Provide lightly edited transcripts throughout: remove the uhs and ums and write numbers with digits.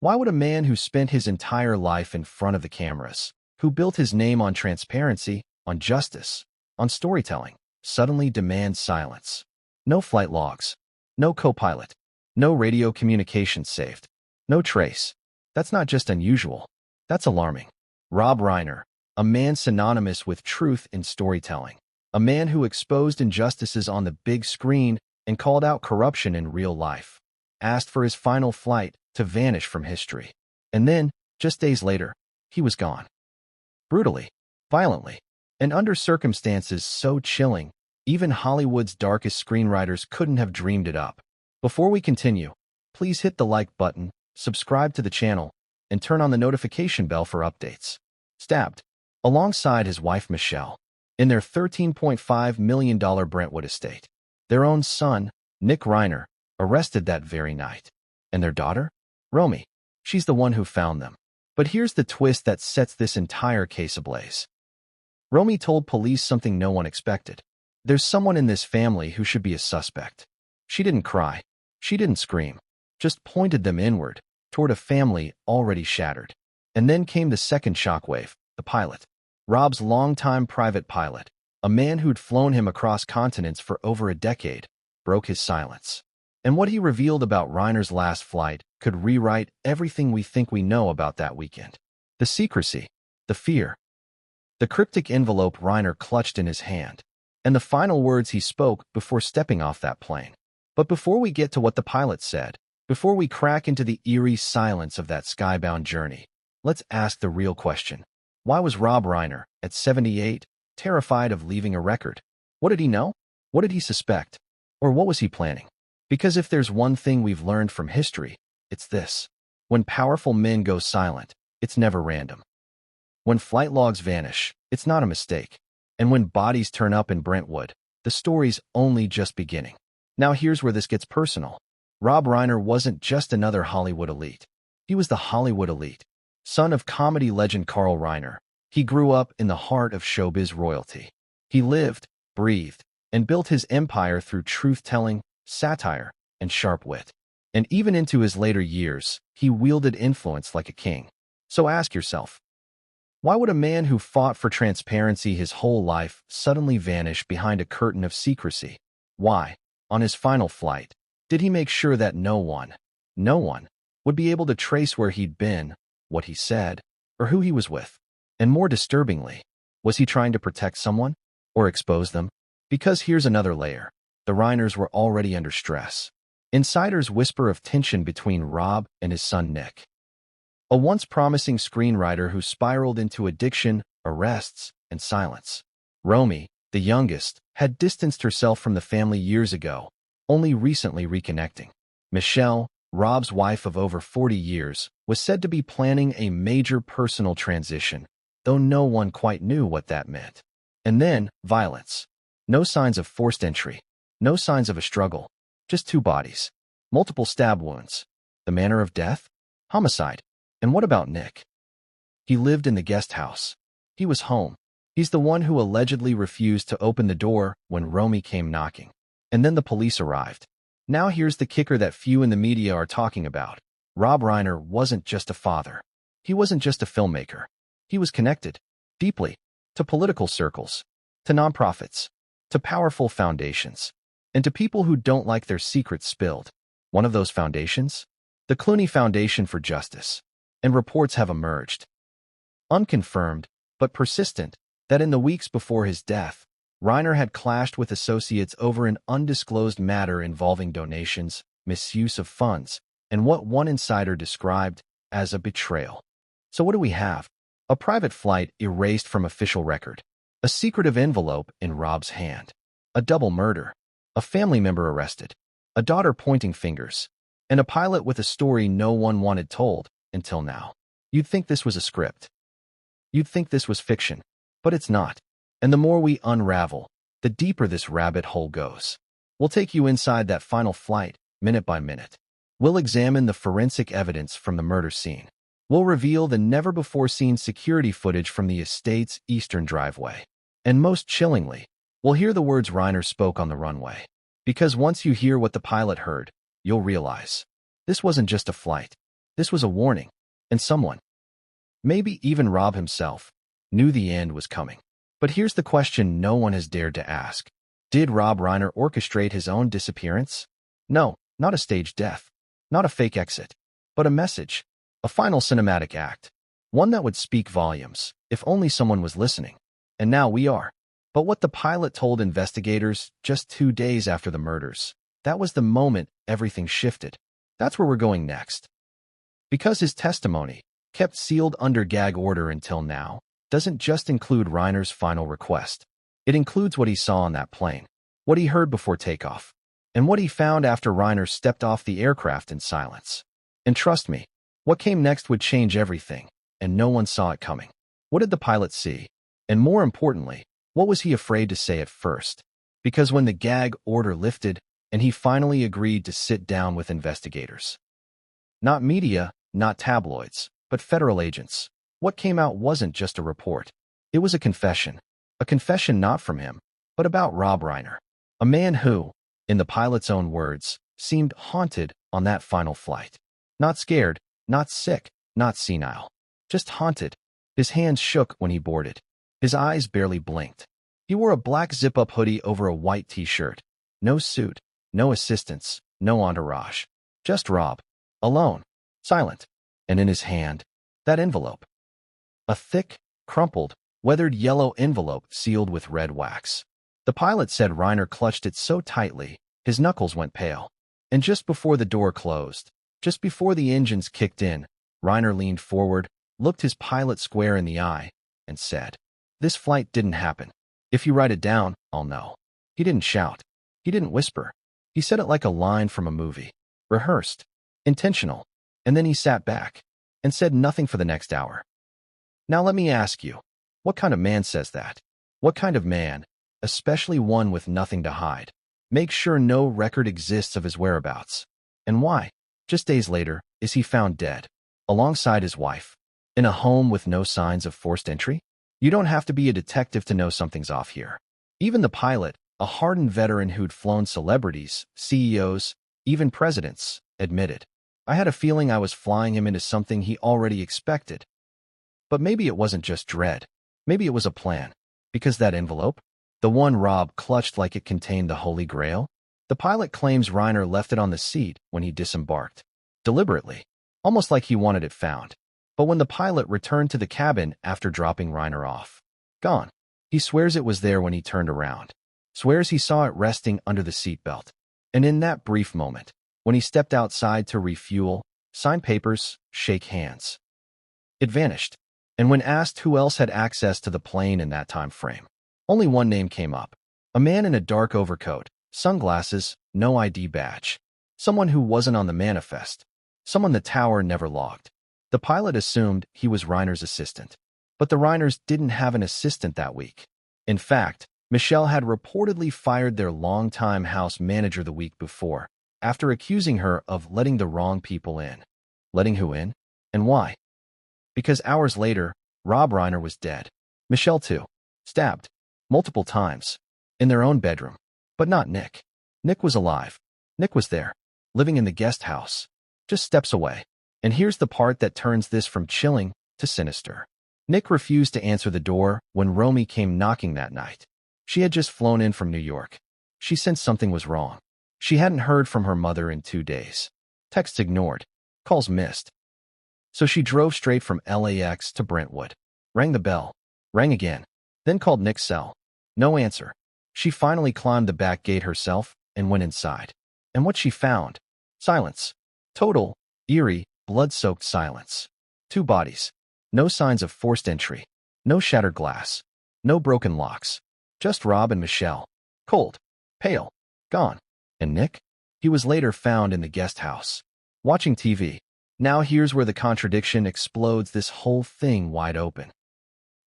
Why would a man who spent his entire life in front of the cameras, who built his name on transparency, on justice, on storytelling, suddenly demand silence? No flight logs, no co-pilot, no radio communications saved, no trace. That's not just unusual, that's alarming. Rob Reiner, a man synonymous with truth in storytelling, a man who exposed injustices on the big screen and called out corruption in real life, asked for his final flight to vanish from history. And then, just days later, he was gone. Brutally, violently, and under circumstances so chilling, even Hollywood's darkest screenwriters couldn't have dreamed it up. Before we continue, please hit the like button, subscribe to the channel, and turn on the notification bell for updates. Stabbed, alongside his wife Michelle, in their $13.5 million Brentwood estate. Their own son, Nick Reiner, arrested that very night. And their daughter? Romy. She's the one who found them. But here's the twist that sets this entire case ablaze. Romy told police something no one expected. There's someone in this family who should be a suspect. She didn't cry. She didn't scream. Just pointed them inward, toward a family already shattered. And then came the second shockwave, the pilot. Rob's longtime private pilot, a man who'd flown him across continents for over a decade, broke his silence. And what he revealed about Reiner's last flight could rewrite everything we think we know about that weekend. The secrecy, the fear, the cryptic envelope Reiner clutched in his hand, and the final words he spoke before stepping off that plane. But before we get to what the pilot said, before we crack into the eerie silence of that skybound journey, let's ask the real question. Why was Rob Reiner, at 78, terrified of leaving a record? What did he know? What did he suspect? Or what was he planning? Because if there's one thing we've learned from history, it's this. When powerful men go silent, it's never random. When flight logs vanish, it's not a mistake. And when bodies turn up in Brentwood, the story's only just beginning. Now here's where this gets personal. Rob Reiner wasn't just another Hollywood elite. He was the Hollywood elite. Son of comedy legend Carl Reiner, he grew up in the heart of showbiz royalty. He lived, breathed, and built his empire through truth-telling, satire, and sharp wit. And even into his later years, he wielded influence like a king. So ask yourself, why would a man who fought for transparency his whole life suddenly vanish behind a curtain of secrecy? Why, on his final flight, did he make sure that no one would be able to trace where he'd been, what he said, or who he was with? And more disturbingly, was he trying to protect someone or expose them? Because here's another layer. The Reiners were already under stress. Insiders whisper of tension between Rob and his son Nick, a once promising screenwriter who spiraled into addiction, arrests, and silence. Romy, the youngest, had distanced herself from the family years ago, only recently reconnecting. Michelle, Rob's wife of over 40 years, was said to be planning a major personal transition, though no one quite knew what that meant. And then, violence. No signs of forced entry. No signs of a struggle. Just two bodies. Multiple stab wounds. The manner of death? Homicide. And what about Nick? He lived in the guest house. He was home. He's the one who allegedly refused to open the door when Romy came knocking. And then the police arrived. Now here's the kicker that few in the media are talking about. Rob Reiner wasn't just a father. He wasn't just a filmmaker. He was connected, deeply, to political circles, to nonprofits, to powerful foundations, and to people who don't like their secrets spilled. One of those foundations? The Clooney Foundation for Justice. And reports have emerged, unconfirmed but persistent, that in the weeks before his death, Reiner had clashed with associates over an undisclosed matter involving donations, misuse of funds, and what one insider described as a betrayal. So what do we have? A private flight erased from official record, a secretive envelope in Rob's hand, a double murder, a family member arrested, a daughter pointing fingers, and a pilot with a story no one wanted told until now. You'd think this was a script. You'd think this was fiction, but it's not. And the more we unravel, the deeper this rabbit hole goes. We'll take you inside that final flight, minute by minute. We'll examine the forensic evidence from the murder scene. We'll reveal the never-before-seen security footage from the estate's eastern driveway. And most chillingly, we'll hear the words Reiner spoke on the runway. Because once you hear what the pilot heard, you'll realize this wasn't just a flight. This was a warning, and someone, maybe even Rob himself, knew the end was coming. But here's the question no one has dared to ask. Did Rob Reiner orchestrate his own disappearance? No, not a staged death, not a fake exit, but a message, a final cinematic act, one that would speak volumes, if only someone was listening. And now we are. But what the pilot told investigators just 2 days after the murders, that was the moment everything shifted. That's where we're going next. Because his testimony, kept sealed under gag order until now, doesn't just include Reiner's final request. It includes what he saw on that plane, what he heard before takeoff, and what he found after Reiner stepped off the aircraft in silence. And trust me, what came next would change everything, and no one saw it coming. What did the pilot see? And more importantly, what was he afraid to say at first? Because when the gag order lifted, and he finally agreed to sit down with investigators. Not media, not tabloids, but federal agents. What came out wasn't just a report. It was a confession not from him, but about Rob Reiner, a man who, in the pilot's own words, seemed haunted on that final flight. Not scared, not sick, not senile, just haunted. His hands shook when he boarded. His eyes barely blinked. He wore a black zip-up hoodie over a white t-shirt. No suit, no assistants, no entourage. Just Rob, alone, silent, and in his hand, that envelope. A thick, crumpled, weathered yellow envelope sealed with red wax. The pilot said Reiner clutched it so tightly, his knuckles went pale. And just before the door closed, just before the engines kicked in, Reiner leaned forward, looked his pilot square in the eye, and said, "This flight didn't happen. If you write it down, I'll know." He didn't shout. He didn't whisper. He said it like a line from a movie. Rehearsed. Intentional. And then he sat back and said nothing for the next hour. Now let me ask you, what kind of man says that? What kind of man, especially one with nothing to hide, makes sure no record exists of his whereabouts? And why, just days later, is he found dead, alongside his wife, in a home with no signs of forced entry? You don't have to be a detective to know something's off here. Even the pilot, a hardened veteran who'd flown celebrities, CEOs, even presidents, admitted, "I had a feeling I was flying him into something he already expected." But maybe it wasn't just dread. Maybe it was a plan. Because that envelope, the one Rob clutched like it contained the Holy Grail, the pilot claims Reiner left it on the seat when he disembarked. Deliberately. Almost like he wanted it found. But when the pilot returned to the cabin after dropping Reiner off, gone. He swears it was there when he turned around. Swears he saw it resting under the seatbelt. And in that brief moment, when he stepped outside to refuel, sign papers, shake hands, it vanished. And when asked who else had access to the plane in that time frame, only one name came up. A man in a dark overcoat, sunglasses, no ID badge. Someone who wasn't on the manifest. Someone the tower never logged. The pilot assumed he was Reiner's assistant. But the Reiners didn't have an assistant that week. In fact, Michelle had reportedly fired their longtime house manager the week before, after accusing her of letting the wrong people in. Letting who in? And why? Because hours later, Rob Reiner was dead. Michelle too. Stabbed. Multiple times. In their own bedroom. But not Nick. Nick was alive. Nick was there. Living in the guest house. Just steps away. And here's the part that turns this from chilling to sinister. Nick refused to answer the door when Romy came knocking that night. She had just flown in from New York. She sensed something was wrong. She hadn't heard from her mother in 2 days. Texts ignored. Calls missed. So she drove straight from LAX to Brentwood. Rang the bell. Rang again. Then called Nick's cell. No answer. She finally climbed the back gate herself and went inside. And what she found? Silence. Total, eerie, blood-soaked silence. 2 bodies. No signs of forced entry. No shattered glass. No broken locks. Just Rob and Michelle. Cold. Pale. Gone. And Nick? He was later found in the guest house. Watching TV. Now here's where the contradiction explodes this whole thing wide open.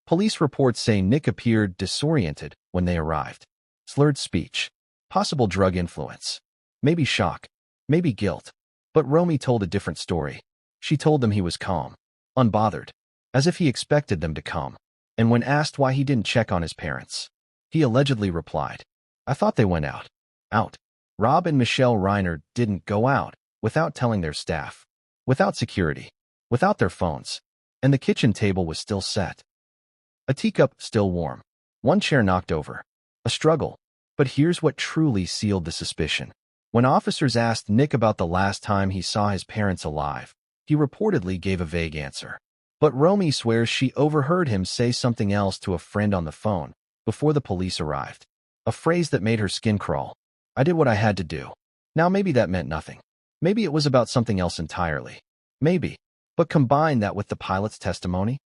Police reports say Nick appeared disoriented when they arrived. Slurred speech. Possible drug influence. Maybe shock. Maybe guilt. But Romy told a different story. She told them he was calm. Unbothered. As if he expected them to come. And when asked why he didn't check on his parents, he allegedly replied, "I thought they went out." Out. Rob and Michelle Reiner didn't go out without telling their staff. without security, without their phones, and the kitchen table was still set. A teacup still warm, one chair knocked over. A struggle. But here's what truly sealed the suspicion. When officers asked Nick about the last time he saw his parents alive, he reportedly gave a vague answer. But Romy swears she overheard him say something else to a friend on the phone before the police arrived. A phrase that made her skin crawl. I did what I had to do. Now maybe that meant nothing. Maybe it was about something else entirely. Maybe. But combine that with the pilot's testimony.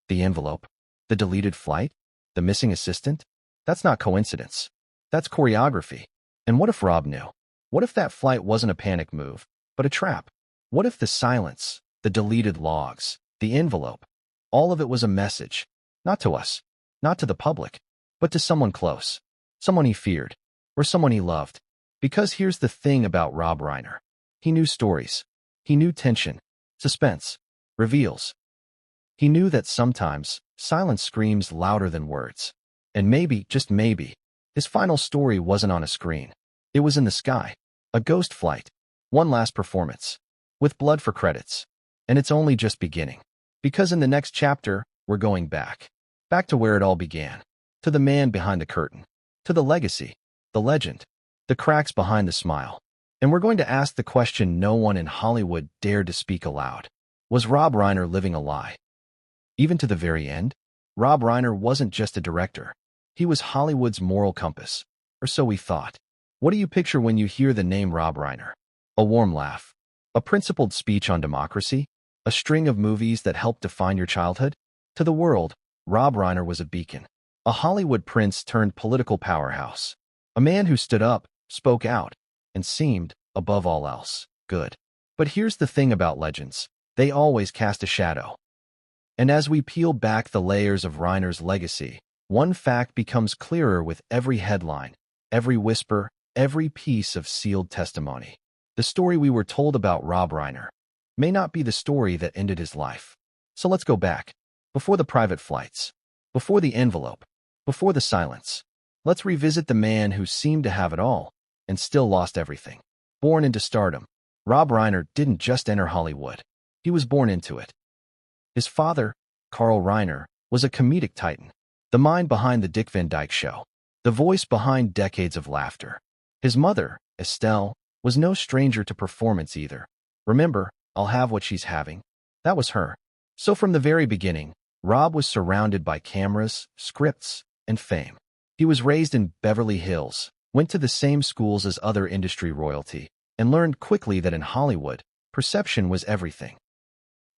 The envelope. The deleted flight. The missing assistant. That's not coincidence. That's choreography. And what if Rob knew? What if that flight wasn't a panic move, but a trap? What if the silence, the deleted logs, the envelope, all of it was a message? Not to us, not to the public, but to someone close, someone he feared, or someone he loved. Because here's the thing about Rob Reiner. He knew stories. He knew tension, suspense, reveals. He knew that sometimes silence screams louder than words. And maybe, just maybe, his final story wasn't on a screen. It was in the sky. A ghost flight. One last performance. With blood for credits. And it's only just beginning. Because in the next chapter, we're going back. Back to where it all began. To the man behind the curtain. To the legacy. The legend. The cracks behind the smile. And we're going to ask the question no one in Hollywood dared to speak aloud. Was Rob Reiner living a lie? Even to the very end, Rob Reiner wasn't just a director. He was Hollywood's moral compass. Or so we thought. What do you picture when you hear the name Rob Reiner? A warm laugh. A principled speech on democracy? A string of movies that helped define your childhood? To the world, Rob Reiner was a beacon. A Hollywood prince turned political powerhouse. A man who stood up, spoke out, and seemed, above all else, good. But here's the thing about legends. They always cast a shadow. And as we peel back the layers of Reiner's legacy, one fact becomes clearer with every headline, every whisper, every piece of sealed testimony. The story we were told about Rob Reiner may not be the story that ended his life. So let's go back. Before the private flights. Before the envelope. Before the silence. Let's revisit the man who seemed to have it all and still lost everything. Born into stardom, Rob Reiner didn't just enter Hollywood. He was born into it. His father, Carl Reiner, was a comedic titan. The mind behind the Dick Van Dyke Show. The voice behind decades of laughter. His mother, Estelle, was no stranger to performance either. Remember, I'll have what she's having. That was her. So from the very beginning, Rob was surrounded by cameras, scripts, and fame. He was raised in Beverly Hills, went to the same schools as other industry royalty, and learned quickly that in Hollywood, perception was everything.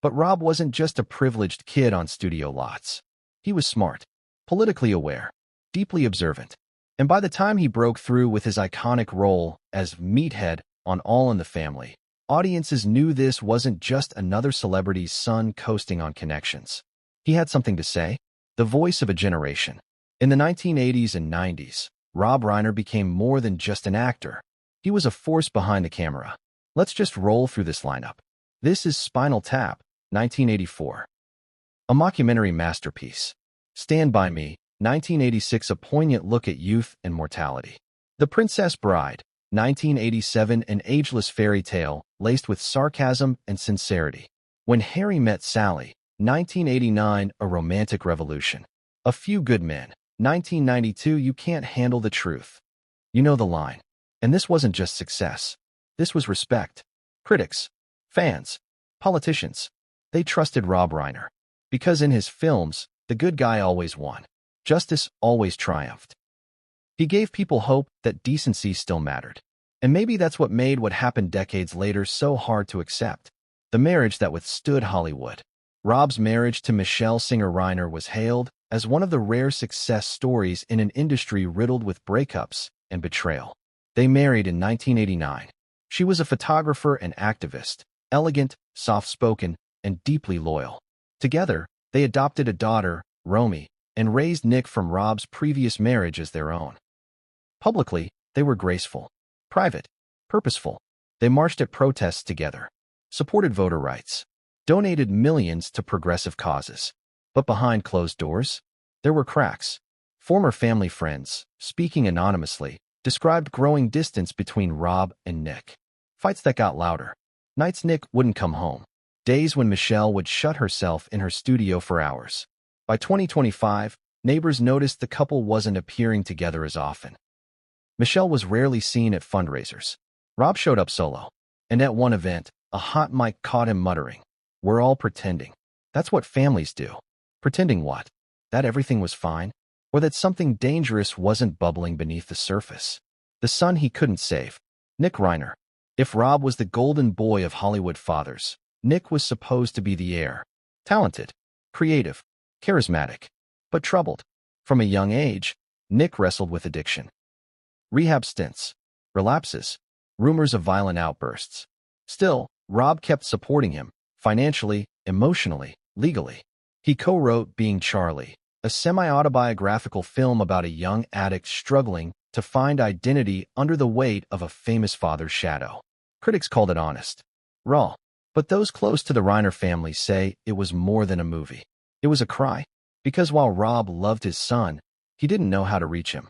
But Rob wasn't just a privileged kid on studio lots. He was smart, politically aware, deeply observant. And by the time he broke through with his iconic role as Meathead on All in the Family, audiences knew this wasn't just another celebrity's son coasting on connections. He had something to say, the voice of a generation. In the 1980s and 90s, Rob Reiner became more than just an actor. He was a force behind the camera. Let's just roll through this lineup. This is Spinal Tap, 1984. A mockumentary masterpiece. Stand By Me, 1986, a poignant look at youth and mortality. The Princess Bride, 1987, an ageless fairy tale laced with sarcasm and sincerity. When Harry Met Sally, 1989, a romantic revolution. A Few Good Men, 1992, you can't handle the truth. You know the line. And this wasn't just success. This was respect. Critics, fans, politicians, they trusted Rob Reiner. Because in his films, the good guy always won. Justice always triumphed. He gave people hope that decency still mattered. And maybe that's what made what happened decades later so hard to accept. The marriage that withstood Hollywood. Rob's marriage to Michelle Singer Reiner was hailed as one of the rare success stories in an industry riddled with breakups and betrayal. They married in 1989. She was a photographer and activist, elegant, soft-spoken, and deeply loyal. Together, they adopted a daughter, Romy, and raised Nick from Rob's previous marriage as their own. Publicly, they were graceful, private, purposeful. They marched at protests together, supported voter rights, donated millions to progressive causes. But behind closed doors, there were cracks. Former family friends, speaking anonymously, described growing distance between Rob and Nick. Fights that got louder. Nights Nick wouldn't come home. Days when Michelle would shut herself in her studio for hours. By 2025, neighbors noticed the couple wasn't appearing together as often. Michelle was rarely seen at fundraisers. Rob showed up solo. And at one event, a hot mic caught him muttering, "We're all pretending." That's what families do. Pretending what? That everything was fine? Or that something dangerous wasn't bubbling beneath the surface? The son he couldn't save. Nick Reiner. If Rob was the golden boy of Hollywood fathers, Nick was supposed to be the heir. Talented, creative, charismatic, but troubled. From a young age, Nick wrestled with addiction. Rehab stints, relapses, rumors of violent outbursts. Still, Rob kept supporting him, financially, emotionally, legally. He co-wrote Being Charlie, a semi-autobiographical film about a young addict struggling to find identity under the weight of a famous father's shadow. Critics called it honest, raw, but those close to the Reiner family say it was more than a movie. It was a cry, because while Rob loved his son, he didn't know how to reach him.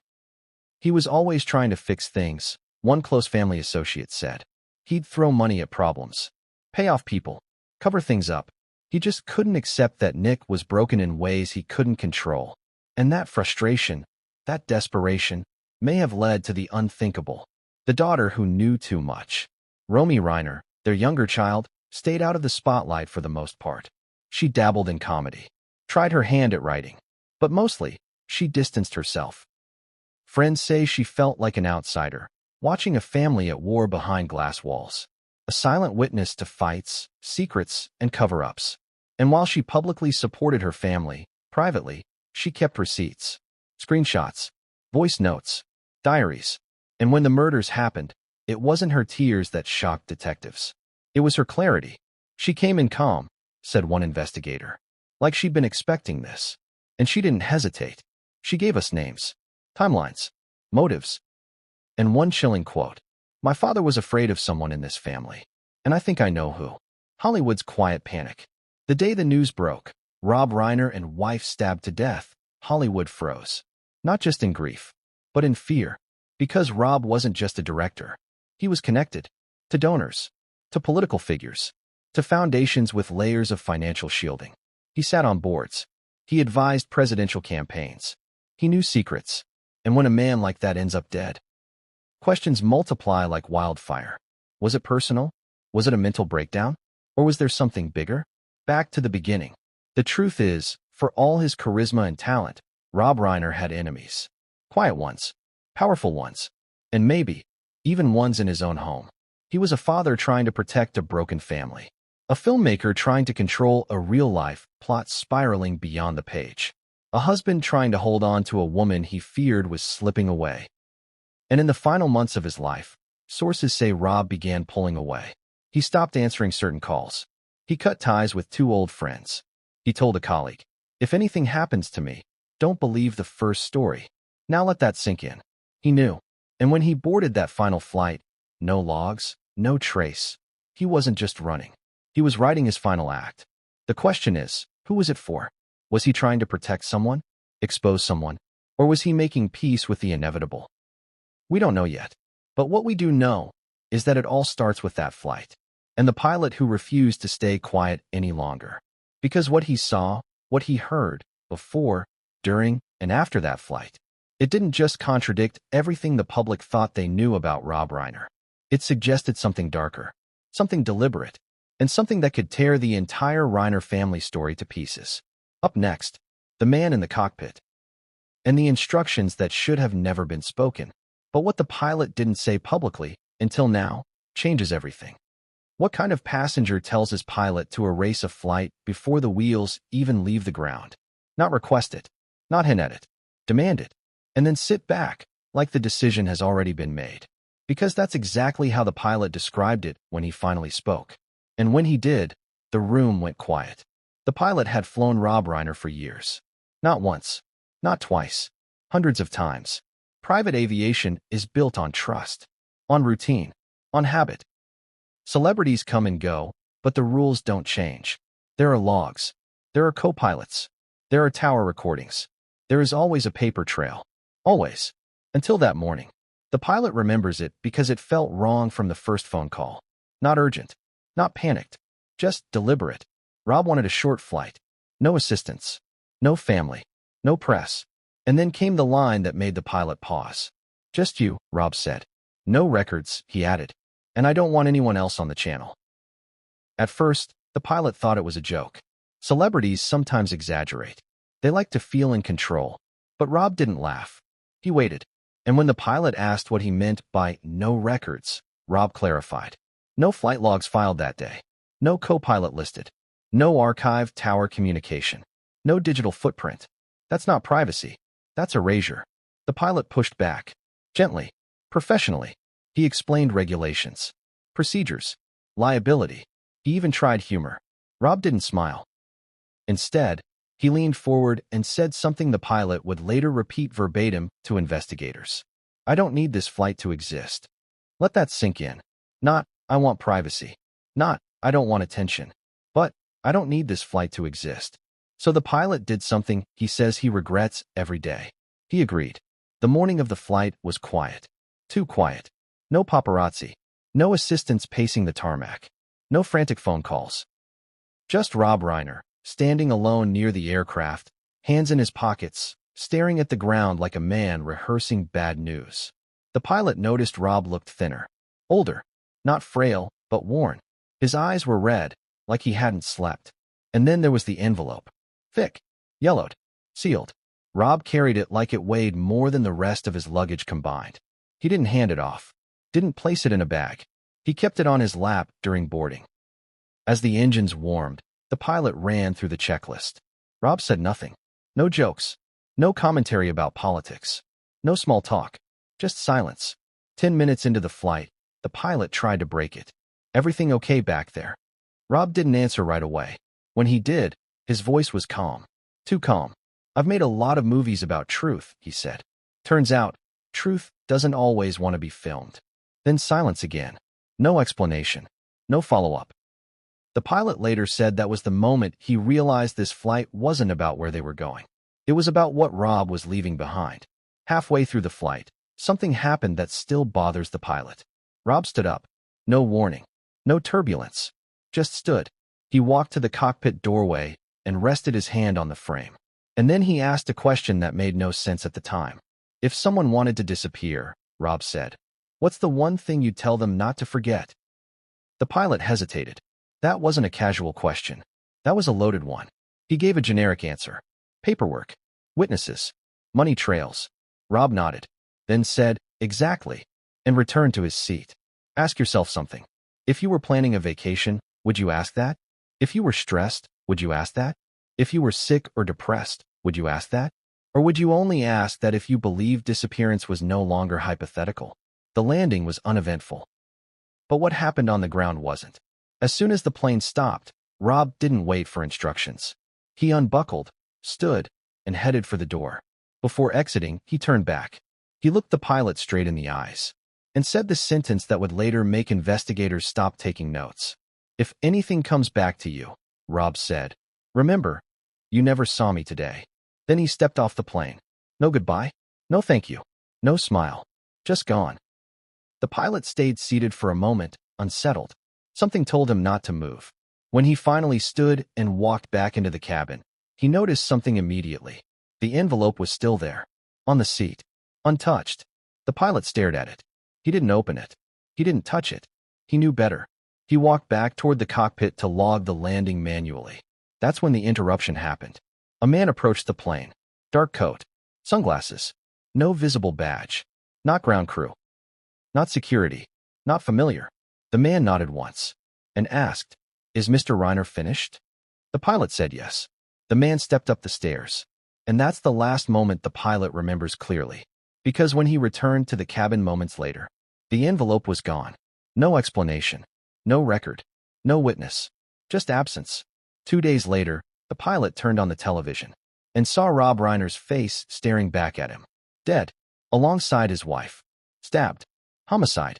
He was always trying to fix things, one close family associate said. He'd throw money at problems, pay off people, cover things up. He just couldn't accept that Nick was broken in ways he couldn't control. And that frustration, that desperation, may have led to the unthinkable. The daughter who knew too much. Romy Reiner, their younger child, stayed out of the spotlight for the most part. She dabbled in comedy, tried her hand at writing, but mostly, she distanced herself. Friends say she felt like an outsider, watching a family at war behind glass walls. A silent witness to fights, secrets, and cover-ups. And while she publicly supported her family, privately, she kept receipts, screenshots, voice notes, diaries. And when the murders happened, it wasn't her tears that shocked detectives. It was her clarity. She came in calm, said one investigator. Like she'd been expecting this. And she didn't hesitate. She gave us names, timelines, motives. And one chilling quote. "My father was afraid of someone in this family. And I think I know who." Hollywood's quiet panic. The day the news broke, Rob Reiner and wife stabbed to death, Hollywood froze. Not just in grief, but in fear. Because Rob wasn't just a director. He was connected to donors, to political figures, to foundations with layers of financial shielding. He sat on boards. He advised presidential campaigns. He knew secrets. And when a man like that ends up dead, questions multiply like wildfire. Was it personal? Was it a mental breakdown? Or was there something bigger? Back to the beginning. The truth is, for all his charisma and talent, Rob Reiner had enemies. Quiet ones, powerful ones, and maybe even ones in his own home. He was a father trying to protect a broken family. A filmmaker trying to control a real-life plot spiraling beyond the page. A husband trying to hold on to a woman he feared was slipping away. And in the final months of his life, sources say Rob began pulling away. He stopped answering certain calls. He cut ties with two old friends. He told a colleague, "If anything happens to me, don't believe the first story." Now let that sink in. He knew. And when he boarded that final flight, no logs, no trace. He wasn't just running. He was writing his final act. The question is, who was it for? Was he trying to protect someone? Expose someone? Or was he making peace with the inevitable? We don't know yet. But what we do know is that it all starts with that flight. And the pilot who refused to stay quiet any longer. Because what he saw, what he heard, before, during, and after that flight, it didn't just contradict everything the public thought they knew about Rob Reiner. It suggested something darker, something deliberate, and something that could tear the entire Reiner family story to pieces. Up next, the man in the cockpit. And the instructions that should have never been spoken. But what the pilot didn't say publicly, until now, changes everything. What kind of passenger tells his pilot to erase a flight before the wheels even leave the ground? Not request it, not hint at it, demand it, and then sit back like the decision has already been made. Because that's exactly how the pilot described it when he finally spoke. And when he did, the room went quiet. The pilot had flown Rob Reiner for years. Not once, not twice, hundreds of times. Private aviation is built on trust, on routine, on habit. Celebrities come and go, but the rules don't change. There are logs. There are co-pilots. There are tower recordings. There is always a paper trail. Always. Until that morning. The pilot remembers it because it felt wrong from the first phone call. Not urgent. Not panicked, just deliberate. Rob wanted a short flight. No assistance. No family. No press. And then came the line that made the pilot pause. Just you, Rob said. No records, he added. And I don't want anyone else on the channel. At first, the pilot thought it was a joke. Celebrities sometimes exaggerate. They like to feel in control. But Rob didn't laugh. He waited. And when the pilot asked what he meant by no records, Rob clarified. No flight logs filed that day. No co-pilot listed. No archive tower communication. No digital footprint. That's not privacy. That's erasure. The pilot pushed back. Gently. Professionally. He explained regulations. Procedures. Liability. He even tried humor. Rob didn't smile. Instead, he leaned forward and said something the pilot would later repeat verbatim to investigators. I don't need this flight to exist. Let that sink in. Not, I want privacy. Not, I don't want attention. But, I don't need this flight to exist. So the pilot did something he says he regrets every day. He agreed. The morning of the flight was quiet. Too quiet. No paparazzi. No assistants pacing the tarmac. No frantic phone calls. Just Rob Reiner, standing alone near the aircraft, hands in his pockets, staring at the ground like a man rehearsing bad news. The pilot noticed Rob looked thinner. Older. Not frail, but worn. His eyes were red, like he hadn't slept. And then there was the envelope. Thick. Yellowed. Sealed. Rob carried it like it weighed more than the rest of his luggage combined. He didn't hand it off. Didn't place it in a bag. He kept it on his lap during boarding. As the engines warmed, the pilot ran through the checklist. Rob said nothing. No jokes. No commentary about politics. No small talk. Just silence. 10 minutes into the flight, the pilot tried to break it. Everything okay back there? Rob didn't answer right away. When he did, his voice was calm. Too calm. I've made a lot of movies about truth, he said. Turns out, truth doesn't always want to be filmed. Then silence again. No explanation. No follow-up. The pilot later said that was the moment he realized this flight wasn't about where they were going. It was about what Rob was leaving behind. Halfway through the flight, something happened that still bothers the pilot. Rob stood up. No warning. No turbulence. Just stood. He walked to the cockpit doorway and rested his hand on the frame. And then he asked a question that made no sense at the time. If someone wanted to disappear, Rob said, what's the one thing you'd tell them not to forget? The pilot hesitated. That wasn't a casual question. That was a loaded one. He gave a generic answer. Paperwork. Witnesses. Money trails. Rob nodded. Then said, exactly, and returned to his seat. Ask yourself something. If you were planning a vacation, would you ask that? If you were stressed, would you ask that? If you were sick or depressed, would you ask that? Or would you only ask that if you believed disappearance was no longer hypothetical? The landing was uneventful. But what happened on the ground wasn't. As soon as the plane stopped, Rob didn't wait for instructions. He unbuckled, stood, and headed for the door. Before exiting, he turned back. He looked the pilot straight in the eyes and said the sentence that would later make investigators stop taking notes. If anything comes back to you, Rob said, remember, you never saw me today. Then he stepped off the plane. No goodbye. No thank you. No smile. Just gone. The pilot stayed seated for a moment, unsettled. Something told him not to move. When he finally stood and walked back into the cabin, he noticed something immediately. The envelope was still there, on the seat, untouched. The pilot stared at it. He didn't open it. He didn't touch it. He knew better. He walked back toward the cockpit to log the landing manually. That's when the interruption happened. A man approached the plane. Dark coat. Sunglasses. No visible badge. Not ground crew. Not security. Not familiar. The man nodded once and asked, is Mr. Reiner finished? The pilot said yes. The man stepped up the stairs. And that's the last moment the pilot remembers clearly. Because when he returned to the cabin moments later, the envelope was gone. No explanation. No record. No witness. Just absence. 2 days later, the pilot turned on the television and saw Rob Reiner's face staring back at him. Dead. Alongside his wife. Stabbed. Homicide.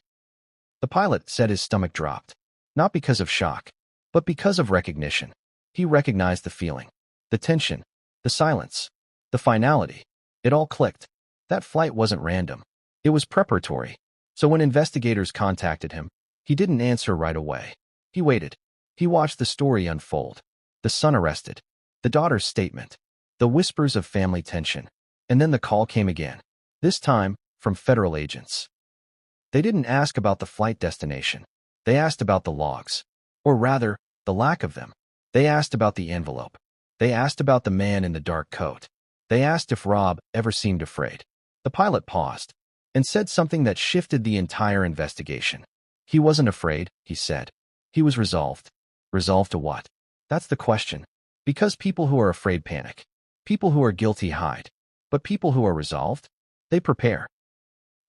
The pilot said his stomach dropped. Not because of shock, but because of recognition. He recognized the feeling. The tension. The silence. The finality. It all clicked. That flight wasn't random. It was preparatory. So when investigators contacted him, he didn't answer right away. He waited. He watched the story unfold. The son arrested. The daughter's statement. The whispers of family tension. And then the call came again. This time, from federal agents. They didn't ask about the flight destination. They asked about the logs. Or rather, the lack of them. They asked about the envelope. They asked about the man in the dark coat. They asked if Rob ever seemed afraid. The pilot paused and said something that shifted the entire investigation. He wasn't afraid, he said. He was resolved. Resolved to what? That's the question. Because people who are afraid panic. People who are guilty hide. But people who are resolved? They prepare.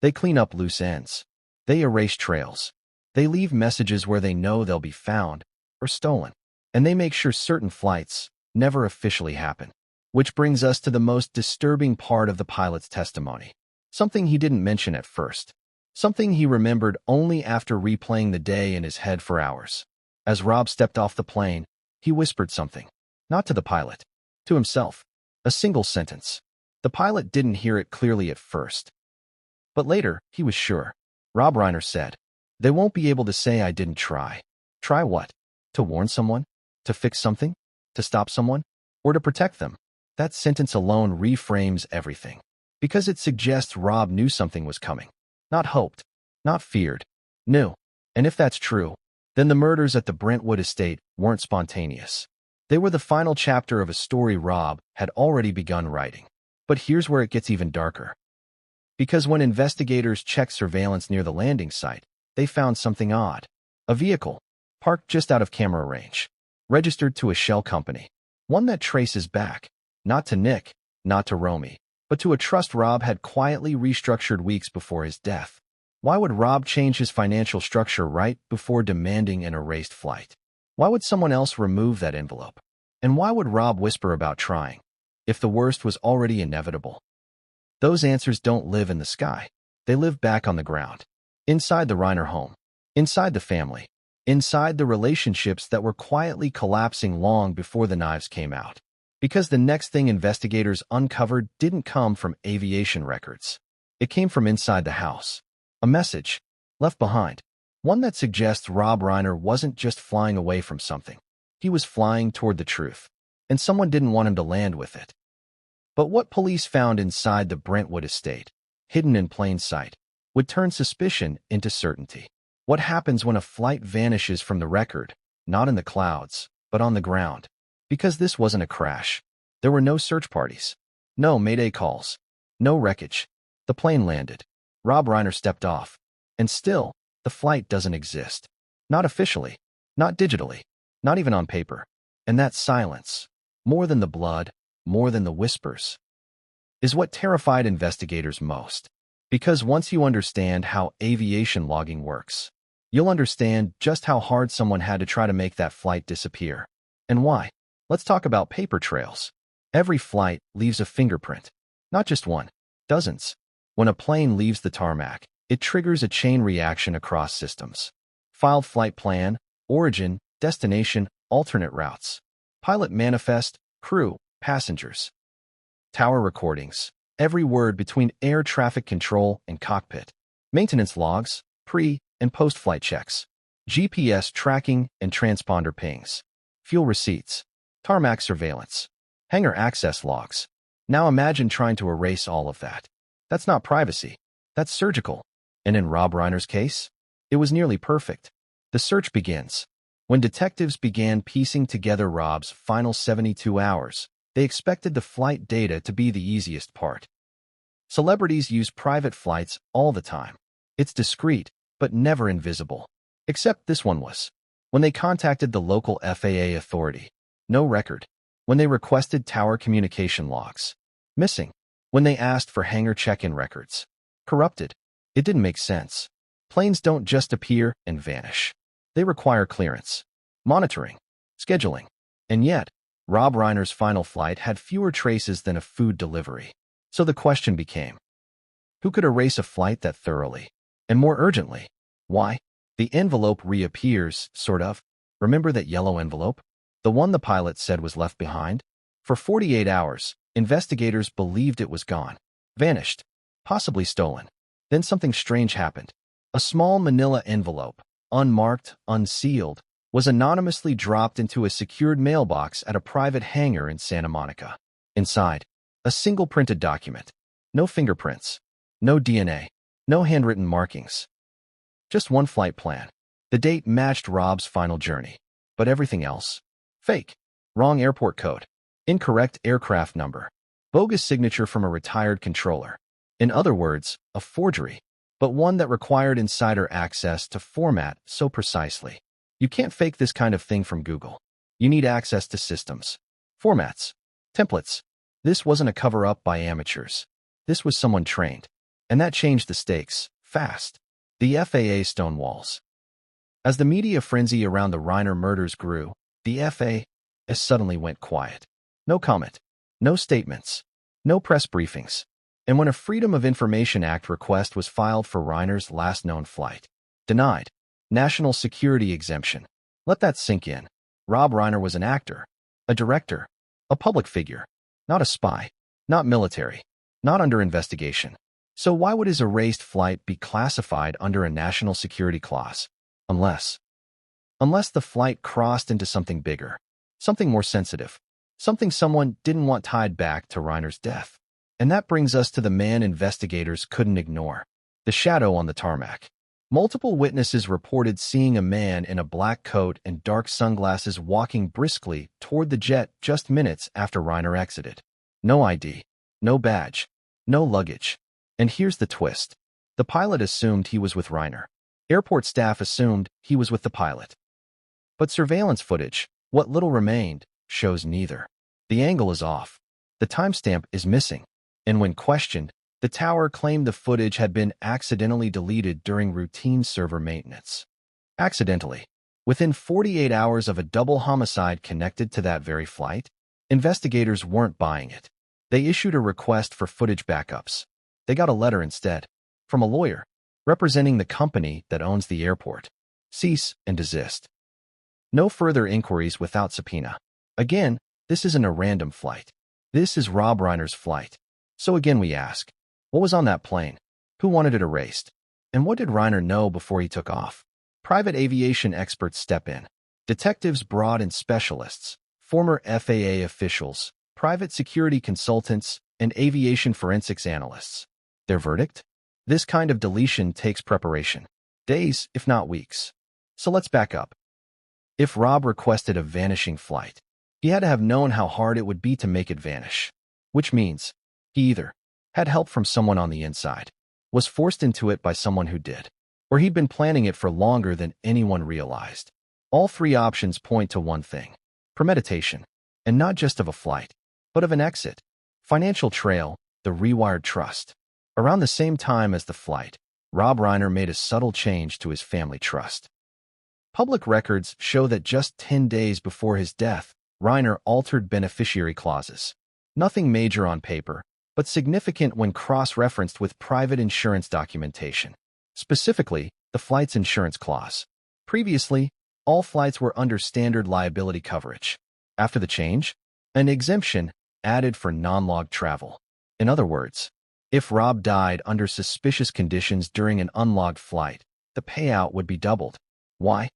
They clean up loose ends. They erase trails. They leave messages where they know they'll be found or stolen. And they make sure certain flights never officially happen. Which brings us to the most disturbing part of the pilot's testimony. Something he didn't mention at first. Something he remembered only after replaying the day in his head for hours. As Rob stepped off the plane, he whispered something. Not to the pilot. To himself. A single sentence. The pilot didn't hear it clearly at first. But later, he was sure. Rob Reiner said, "They won't be able to say I didn't try." Try what? To warn someone? To fix something? To stop someone? Or to protect them? That sentence alone reframes everything. Because it suggests Rob knew something was coming. Not hoped. Not feared. Knew. And if that's true, then the murders at the Brentwood estate weren't spontaneous. They were the final chapter of a story Rob had already begun writing. But here's where it gets even darker. Because when investigators checked surveillance near the landing site, they found something odd. A vehicle, parked just out of camera range, registered to a shell company. One that traces back, not to Nick, not to Romy, but to a trust Rob had quietly restructured weeks before his death. Why would Rob change his financial structure right before demanding an erased flight? Why would someone else remove that envelope? And why would Rob whisper about trying, if the worst was already inevitable? Those answers don't live in the sky. They live back on the ground. Inside the Reiner home. Inside the family. Inside the relationships that were quietly collapsing long before the knives came out. Because the next thing investigators uncovered didn't come from aviation records. It came from inside the house. A message. Left behind. One that suggests Rob Reiner wasn't just flying away from something. He was flying toward the truth. And someone didn't want him to land with it. But what police found inside the Brentwood estate, hidden in plain sight, would turn suspicion into certainty. What happens when a flight vanishes from the record, not in the clouds, but on the ground? Because this wasn't a crash. There were no search parties. No mayday calls. No wreckage. The plane landed. Rob Reiner stepped off. And still, the flight doesn't exist. Not officially. Not digitally. Not even on paper. And that silence, more than the blood, more than the whispers, is what terrified investigators most. Because once you understand how aviation logging works, you'll understand just how hard someone had to try to make that flight disappear. And why? Let's talk about paper trails. Every flight leaves a fingerprint. Not just one. Dozens. When a plane leaves the tarmac, it triggers a chain reaction across systems. Filed flight plan, origin, destination, alternate routes. Pilot manifest, crew, passengers. Tower recordings. Every word between air traffic control and cockpit. Maintenance logs, pre- and post-flight checks. GPS tracking and transponder pings. Fuel receipts. Tarmac surveillance. Hangar access logs. Now imagine trying to erase all of that. That's not privacy. That's surgical. And in Rob Reiner's case, it was nearly perfect. The search begins. When detectives began piecing together Rob's final 72 hours, they expected the flight data to be the easiest part. Celebrities use private flights all the time. It's discreet, but never invisible. Except this one was. When they contacted the local FAA authority, no record. When they requested tower communication logs, missing. When they asked for hangar check-in records, corrupted. It didn't make sense. Planes don't just appear and vanish. They require clearance, monitoring, scheduling. And yet, Rob Reiner's final flight had fewer traces than a food delivery. So the question became, who could erase a flight that thoroughly? And more urgently, why? The envelope reappears, sort of. Remember that yellow envelope? The one the pilot said was left behind? For 48 hours, investigators believed it was gone. Vanished. Possibly stolen. Then something strange happened. A small manila envelope, unmarked, unsealed, was anonymously dropped into a secured mailbox at a private hangar in Santa Monica. Inside, a single printed document. No fingerprints. No DNA. No handwritten markings. Just one flight plan. The date matched Rob's final journey. But everything else? Fake. Wrong airport code. Incorrect aircraft number. Bogus signature from a retired controller. In other words, a forgery, but one that required insider access to format so precisely. You can't fake this kind of thing from Google. You need access to systems, formats, templates. This wasn't a cover-up by amateurs. This was someone trained. And that changed the stakes, fast. The FAA stonewalls. As the media frenzy around the Reiner murders grew, the FAA suddenly went quiet. No comment. No statements. No press briefings. And when a Freedom of Information Act request was filed for Reiner's last known flight, denied. National security exemption. Let that sink in. Rob Reiner was an actor, a director, a public figure, not a spy, not military, not under investigation. So why would his erased flight be classified under a national security clause? Unless the flight crossed into something bigger, something more sensitive, something someone didn't want tied back to Reiner's death. And that brings us to the man investigators couldn't ignore. The shadow on the tarmac. Multiple witnesses reported seeing a man in a black coat and dark sunglasses walking briskly toward the jet just minutes after Reiner exited. No ID, no badge, no luggage. And here's the twist. The pilot assumed he was with Reiner. Airport staff assumed he was with the pilot. But surveillance footage, what little remained, shows neither. The angle is off. The timestamp is missing. And when questioned, the tower claimed the footage had been accidentally deleted during routine server maintenance. Accidentally. Within 48 hours of a double homicide connected to that very flight, investigators weren't buying it. They issued a request for footage backups. They got a letter instead, from a lawyer, representing the company that owns the airport. Cease and desist. No further inquiries without subpoena. Again, this isn't a random flight. This is Rob Reiner's flight. So again we ask, what was on that plane? Who wanted it erased? And what did Reiner know before he took off? Private aviation experts step in. Detectives brought in specialists, former FAA officials, private security consultants, and aviation forensics analysts. Their verdict? This kind of deletion takes preparation. Days, if not weeks. So let's back up. If Rob requested a vanishing flight, he had to have known how hard it would be to make it vanish. Which means, he either had help from someone on the inside, was forced into it by someone who did, or he'd been planning it for longer than anyone realized. All three options point to one thing: premeditation, and not just of a flight, but of an exit. Financial trail, the rewired trust. Around the same time as the flight, Rob Reiner made a subtle change to his family trust. Public records show that just 10 days before his death, Reiner altered beneficiary clauses. Nothing major on paper, but significant when cross-referenced with private insurance documentation. Specifically, the flight's insurance clause. Previously, all flights were under standard liability coverage. After the change, an exemption added for non-log travel. In other words, if Rob died under suspicious conditions during an unlogged flight, the payout would be doubled. Why?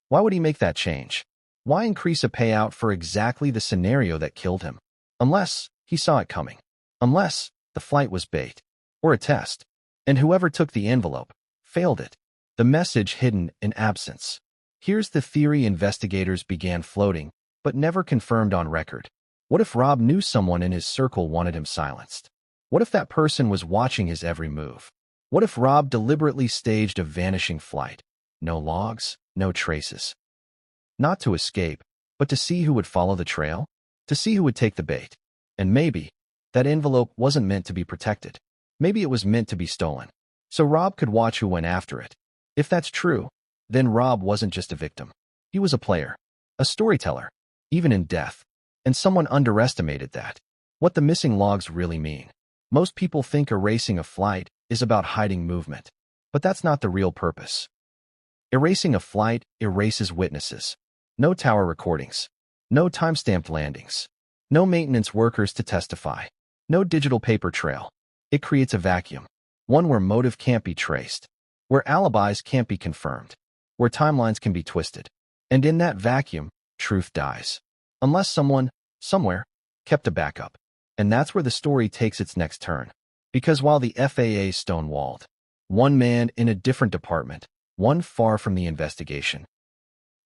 Why would he make that change? Why increase a payout for exactly the scenario that killed him? Unless he saw it coming. Unless the flight was bait or a test, and whoever took the envelope failed it. The message hidden in absence. Here's the theory investigators began floating, but never confirmed on record. What if Rob knew someone in his circle wanted him silenced? What if that person was watching his every move? What if Rob deliberately staged a vanishing flight? No logs, no traces. Not to escape, but to see who would follow the trail, to see who would take the bait. And maybe that envelope wasn't meant to be protected. Maybe it was meant to be stolen. So Rob could watch who went after it. If that's true, then Rob wasn't just a victim. He was a player, a storyteller, even in death. And someone underestimated that. What the missing logs really mean. Most people think erasing a flight is about hiding movement. But that's not the real purpose. Erasing a flight erases witnesses. No tower recordings. No timestamped landings. No maintenance workers to testify. No digital paper trail. It creates a vacuum. One where motive can't be traced. Where alibis can't be confirmed. Where timelines can be twisted. And in that vacuum, truth dies. Unless someone, somewhere, kept a backup. And that's where the story takes its next turn. Because while the FAA stonewalled, one man in a different department, one far from the investigation,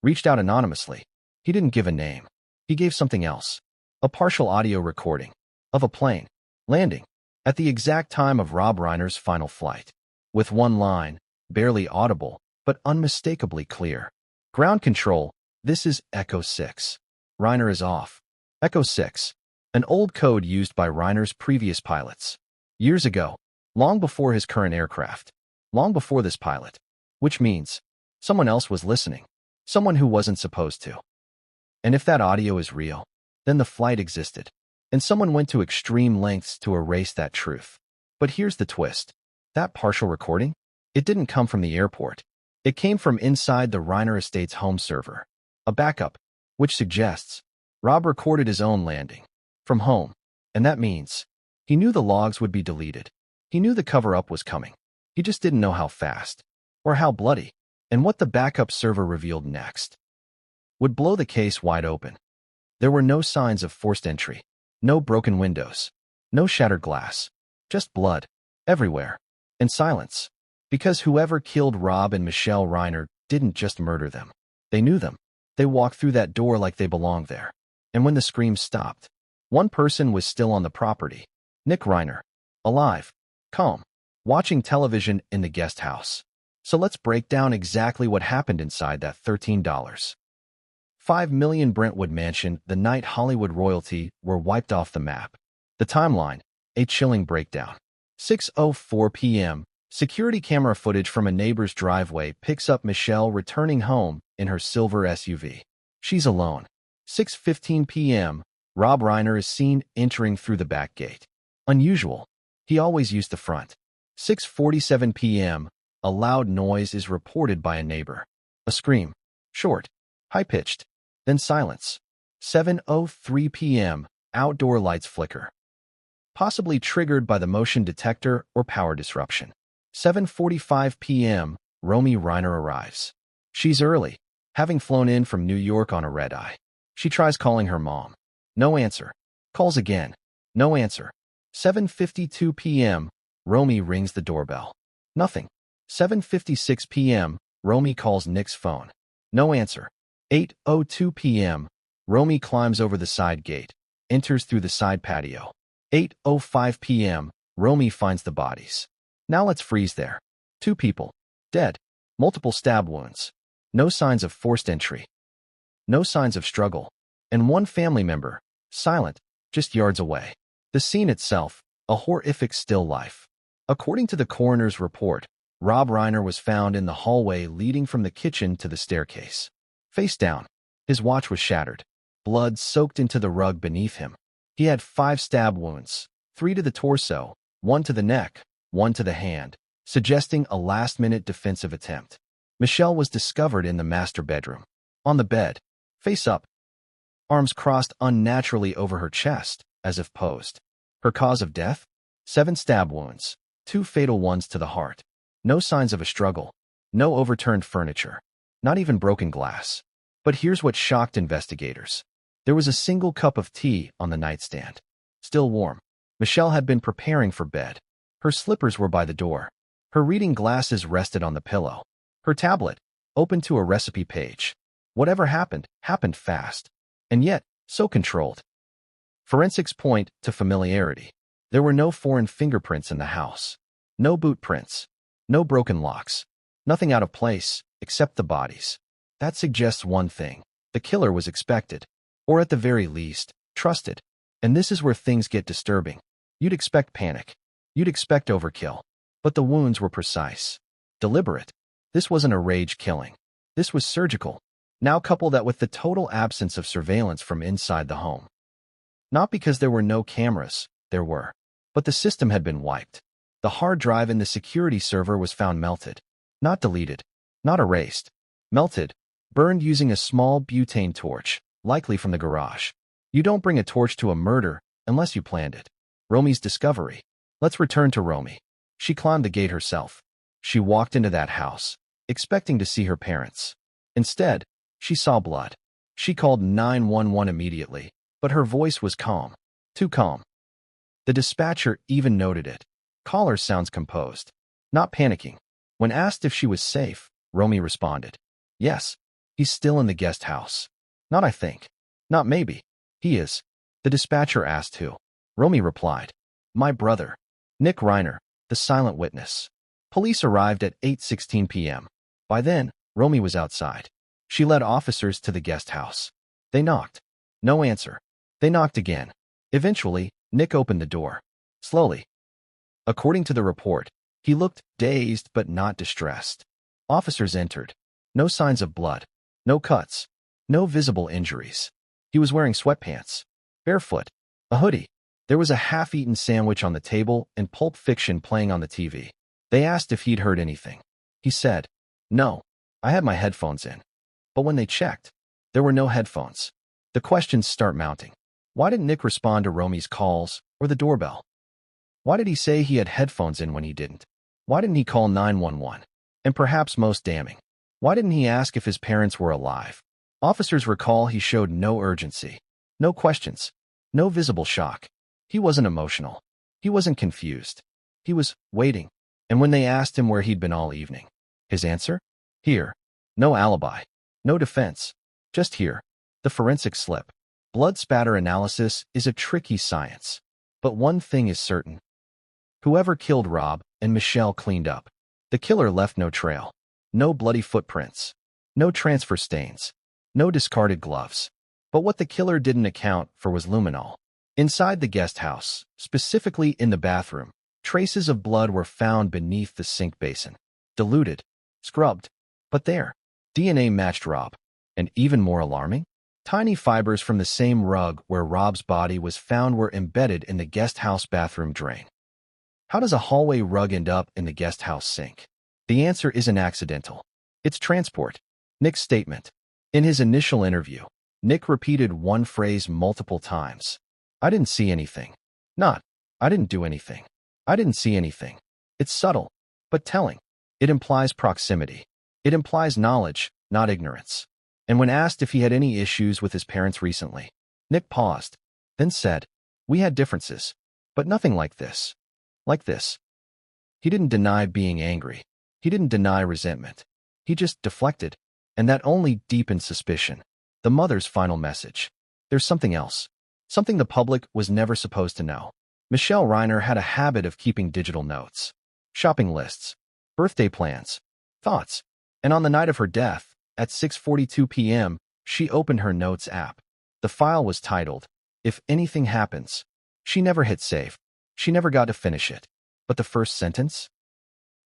reached out anonymously. He didn't give a name. He gave something else. A partial audio recording of a plane landing at the exact time of Rob Reiner's final flight, with one line, barely audible, but unmistakably clear. Ground control, this is Echo 6. Reiner is off. Echo 6, an old code used by Reiner's previous pilots. Years ago, long before his current aircraft, long before this pilot, which means someone else was listening, someone who wasn't supposed to. And if that audio is real, then the flight existed, and someone went to extreme lengths to erase that truth. But here's the twist. That partial recording? It didn't come from the airport. It came from inside the Reiner estate's home server. A backup, which suggests Rob recorded his own landing from home, and that means he knew the logs would be deleted. He knew the cover-up was coming. He just didn't know how fast, or how bloody, and what the backup server revealed next would blow the case wide open. There were no signs of forced entry, no broken windows, no shattered glass, just blood everywhere, and silence. Because whoever killed Rob and Michelle Reiner didn't just murder them. They knew them. They walked through that door like they belonged there. And when the screams stopped, one person was still on the property. Nick Reiner, alive, calm, watching television in the guest house. So let's break down exactly what happened inside that $13.5 million Brentwood mansion the night Hollywood royalty were wiped off the map. The timeline, a chilling breakdown. 6:04 p.m., security camera footage from a neighbor's driveway picks up Michelle returning home in her silver SUV. She's alone. 6:15 p.m., Rob Reiner is seen entering through the back gate. Unusual. He always used the front. 6:47 p.m., a loud noise is reported by a neighbor. A scream. Short, high-pitched, then silence. 7:03 p.m., outdoor lights flicker, possibly triggered by the motion detector or power disruption. 7:45 p.m., Romy Reiner arrives. She's early, having flown in from New York on a red-eye. She tries calling her mom. No answer. Calls again. No answer. 7:52 p.m., Romy rings the doorbell. Nothing. 7:56 p.m., Romy calls Nick's phone. No answer. 8:02 p.m., Romy climbs over the side gate, enters through the side patio. 8:05 p.m., Romy finds the bodies. Now let's freeze there. 2 people. Dead. Multiple stab wounds. No signs of forced entry. No signs of struggle. And one family member, silent, just yards away. The scene itself, a horrific still life. According to the coroner's report, Rob Reiner was found in the hallway leading from the kitchen to the staircase. Face down. His watch was shattered. Blood soaked into the rug beneath him. He had 5 stab wounds, 3 to the torso, 1 to the neck, 1 to the hand, suggesting a last-minute defensive attempt. Michelle was discovered in the master bedroom. On the bed, face up, arms crossed unnaturally over her chest, as if posed. Her cause of death? 7 stab wounds, 2 fatal ones to the heart. No signs of a struggle. No overturned furniture. Not even broken glass. But here's what shocked investigators. There was a single cup of tea on the nightstand. Still warm. Michelle had been preparing for bed. Her slippers were by the door. Her reading glasses rested on the pillow. Her tablet, open to a recipe page. Whatever happened, happened fast. And yet, so controlled. Forensics point to familiarity. There were no foreign fingerprints in the house. No boot prints. No broken locks. Nothing out of place, except the bodies. That suggests one thing. The killer was expected. Or at the very least, trusted. And this is where things get disturbing. You'd expect panic. You'd expect overkill. But the wounds were precise. Deliberate. This wasn't a rage killing. This was surgical. Now couple that with the total absence of surveillance from inside the home. Not because there were no cameras, there were. But the system had been wiped. The hard drive in the security server was found melted. Not deleted. Not erased. Melted. Burned using a small butane torch, likely from the garage. You don't bring a torch to a murder unless you planned it. Romy's discovery. Let's return to Romy. She climbed the gate herself. She walked into that house, expecting to see her parents. Instead, She saw blood. She called 911 immediately, but her voice was calm. Too calm. The dispatcher even noted it. Caller sounds composed. Not panicking. When asked if she was safe, Romy responded, "Yes. He's still in the guest house." "Not I think." "Not maybe." "He is." The dispatcher asked who. Romy replied, "My brother, Nick Reiner, the silent witness." Police arrived at 8:16 p.m. By then, Romy was outside. She led officers to the guest house. They knocked. No answer. They knocked again. Eventually, Nick opened the door. Slowly. According to the report, he looked dazed but not distressed. Officers entered. No signs of blood. No cuts. No visible injuries. He was wearing sweatpants. Barefoot. A hoodie. There was a half-eaten sandwich on the table and Pulp Fiction playing on the TV. They asked if he'd heard anything. He said, "No, I had my headphones in." But when they checked, there were no headphones. The questions start mounting. Why didn't Nick respond to Romy's calls or the doorbell? Why did he say he had headphones in when he didn't? Why didn't he call 911? And perhaps most damning, why didn't he ask if his parents were alive? Officers recall he showed no urgency, no questions, no visible shock. He wasn't emotional. He wasn't confused. He was waiting. And when they asked him where he'd been all evening, his answer? Here. No alibi. No defense. Just here. The forensic slip. Blood spatter analysis is a tricky science. But one thing is certain. Whoever killed Rob and Michelle cleaned up. The killer left no trail. No bloody footprints. No transfer stains. No discarded gloves. But what the killer didn't account for was luminol. Inside the guest house, specifically in the bathroom, traces of blood were found beneath the sink basin. Diluted. Scrubbed. But there. DNA matched Rob. And even more alarming, tiny fibers from the same rug where Rob's body was found were embedded in the guest house bathroom drain. How does a hallway rug end up in the guest house sink? The answer isn't accidental. It's transport. Nick's statement. In his initial interview, Nick repeated one phrase multiple times. "I didn't see anything." Not, "I didn't do anything." "I didn't see anything." It's subtle, but telling. It implies proximity. It implies knowledge, not ignorance. And when asked if he had any issues with his parents recently, Nick paused, then said, "We had differences, but nothing like this. Like this." He didn't deny being angry. He didn't deny resentment. He just deflected, and that only deepened suspicion. The mother's final message. There's something else. Something the public was never supposed to know. Michelle Reiner had a habit of keeping digital notes, shopping lists, birthday plans, thoughts. And on the night of her death, at 6:42 p.m., she opened her notes app. The file was titled, "If Anything Happens." She never hit save. She never got to finish it. But the first sentence?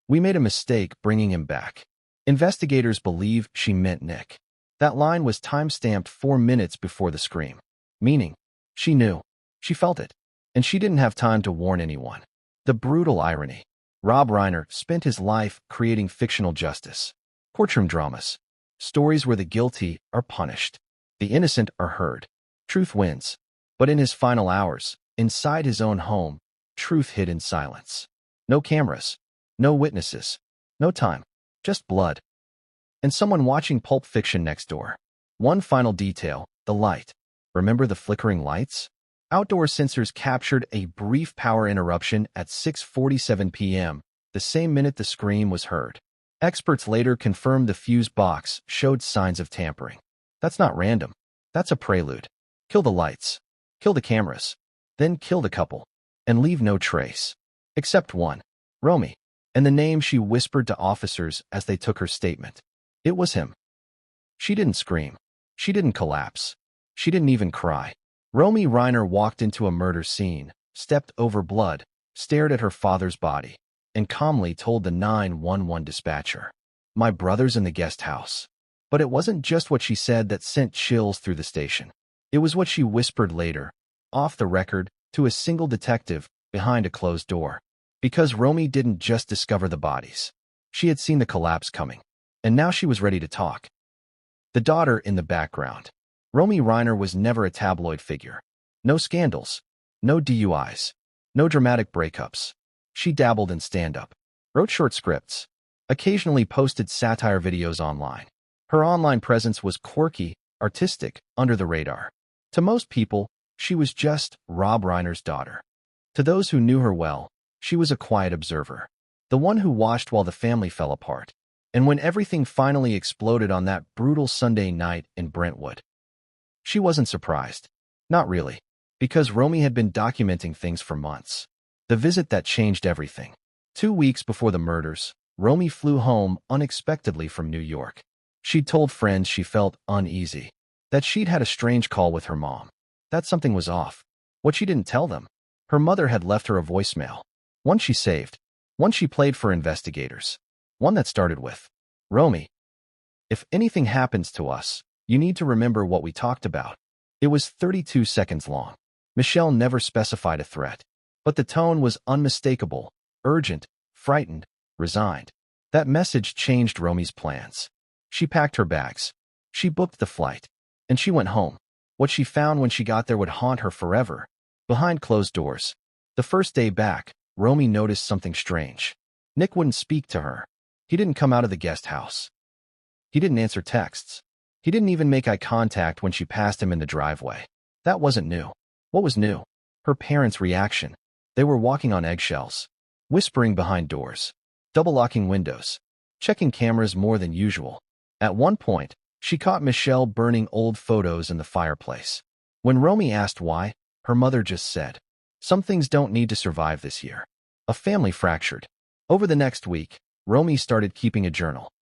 "We made a mistake bringing him back." Investigators believe she meant Nick. That line was time-stamped 4 minutes before the scream. Meaning, she knew. She felt it. And she didn't have time to warn anyone. The brutal irony. Rob Reiner spent his life creating fictional justice. Courtroom dramas. Stories where the guilty are punished. The innocent are heard. Truth wins. But in his final hours, inside his own home, truth hid in silence. No cameras. No witnesses. No time. Just blood. And someone watching Pulp Fiction next door. One final detail, the light. Remember the flickering lights? Outdoor sensors captured a brief power interruption at 6:47 p.m., the same minute the scream was heard. Experts later confirmed the fuse box showed signs of tampering. That's not random. That's a prelude. Kill the lights. Kill the cameras. Then kill the couple. And leave no trace. Except one. Romy. And the name she whispered to officers as they took her statement. It was him. She didn't scream. She didn't collapse. She didn't even cry. Romy Reiner walked into a murder scene, stepped over blood, stared at her father's body, and calmly told the 911 dispatcher, "My brother's in the guest house." But it wasn't just what she said that sent chills through the station. It was what she whispered later, off the record, to a single detective behind a closed door. Because Romy didn't just discover the bodies. She had seen the collapse coming. And now she was ready to talk. The daughter in the background. Romy Reiner was never a tabloid figure. No scandals. No DUIs. No dramatic breakups. She dabbled in stand-up. Wrote short scripts. Occasionally posted satire videos online. Her online presence was quirky, artistic, under the radar. To most people, she was just Rob Reiner's daughter. To those who knew her well, she was a quiet observer, the one who watched while the family fell apart. And when everything finally exploded on that brutal Sunday night in Brentwood, she wasn't surprised. Not really, because Romy had been documenting things for months. The visit that changed everything. 2 weeks before the murders, Romy flew home unexpectedly from New York. She'd told friends she felt uneasy, that she'd had a strange call with her mom, that something was off. What she didn't tell them, her mother had left her a voicemail. One she saved, one she played for investigators, one that started with, "Romy, if anything happens to us, you need to remember what we talked about." It was 32 seconds long. Michelle never specified a threat, but the tone was unmistakable, urgent, frightened, resigned. That message changed Romy's plans. She packed her bags. She booked the flight. And she went home. What she found when she got there would haunt her forever. Behind closed doors. The first day back, Romy noticed something strange. Nick wouldn't speak to her. He didn't come out of the guest house. He didn't answer texts. He didn't even make eye contact when she passed him in the driveway. That wasn't new. What was new? Her parents' reaction. They were walking on eggshells, whispering behind doors, double-locking windows, checking cameras more than usual. At one point, she caught Michelle burning old photos in the fireplace. When Romy asked why, her mother just said, "Some things don't need to survive this year." A family fractured. Over the next week, Romy started keeping a journal.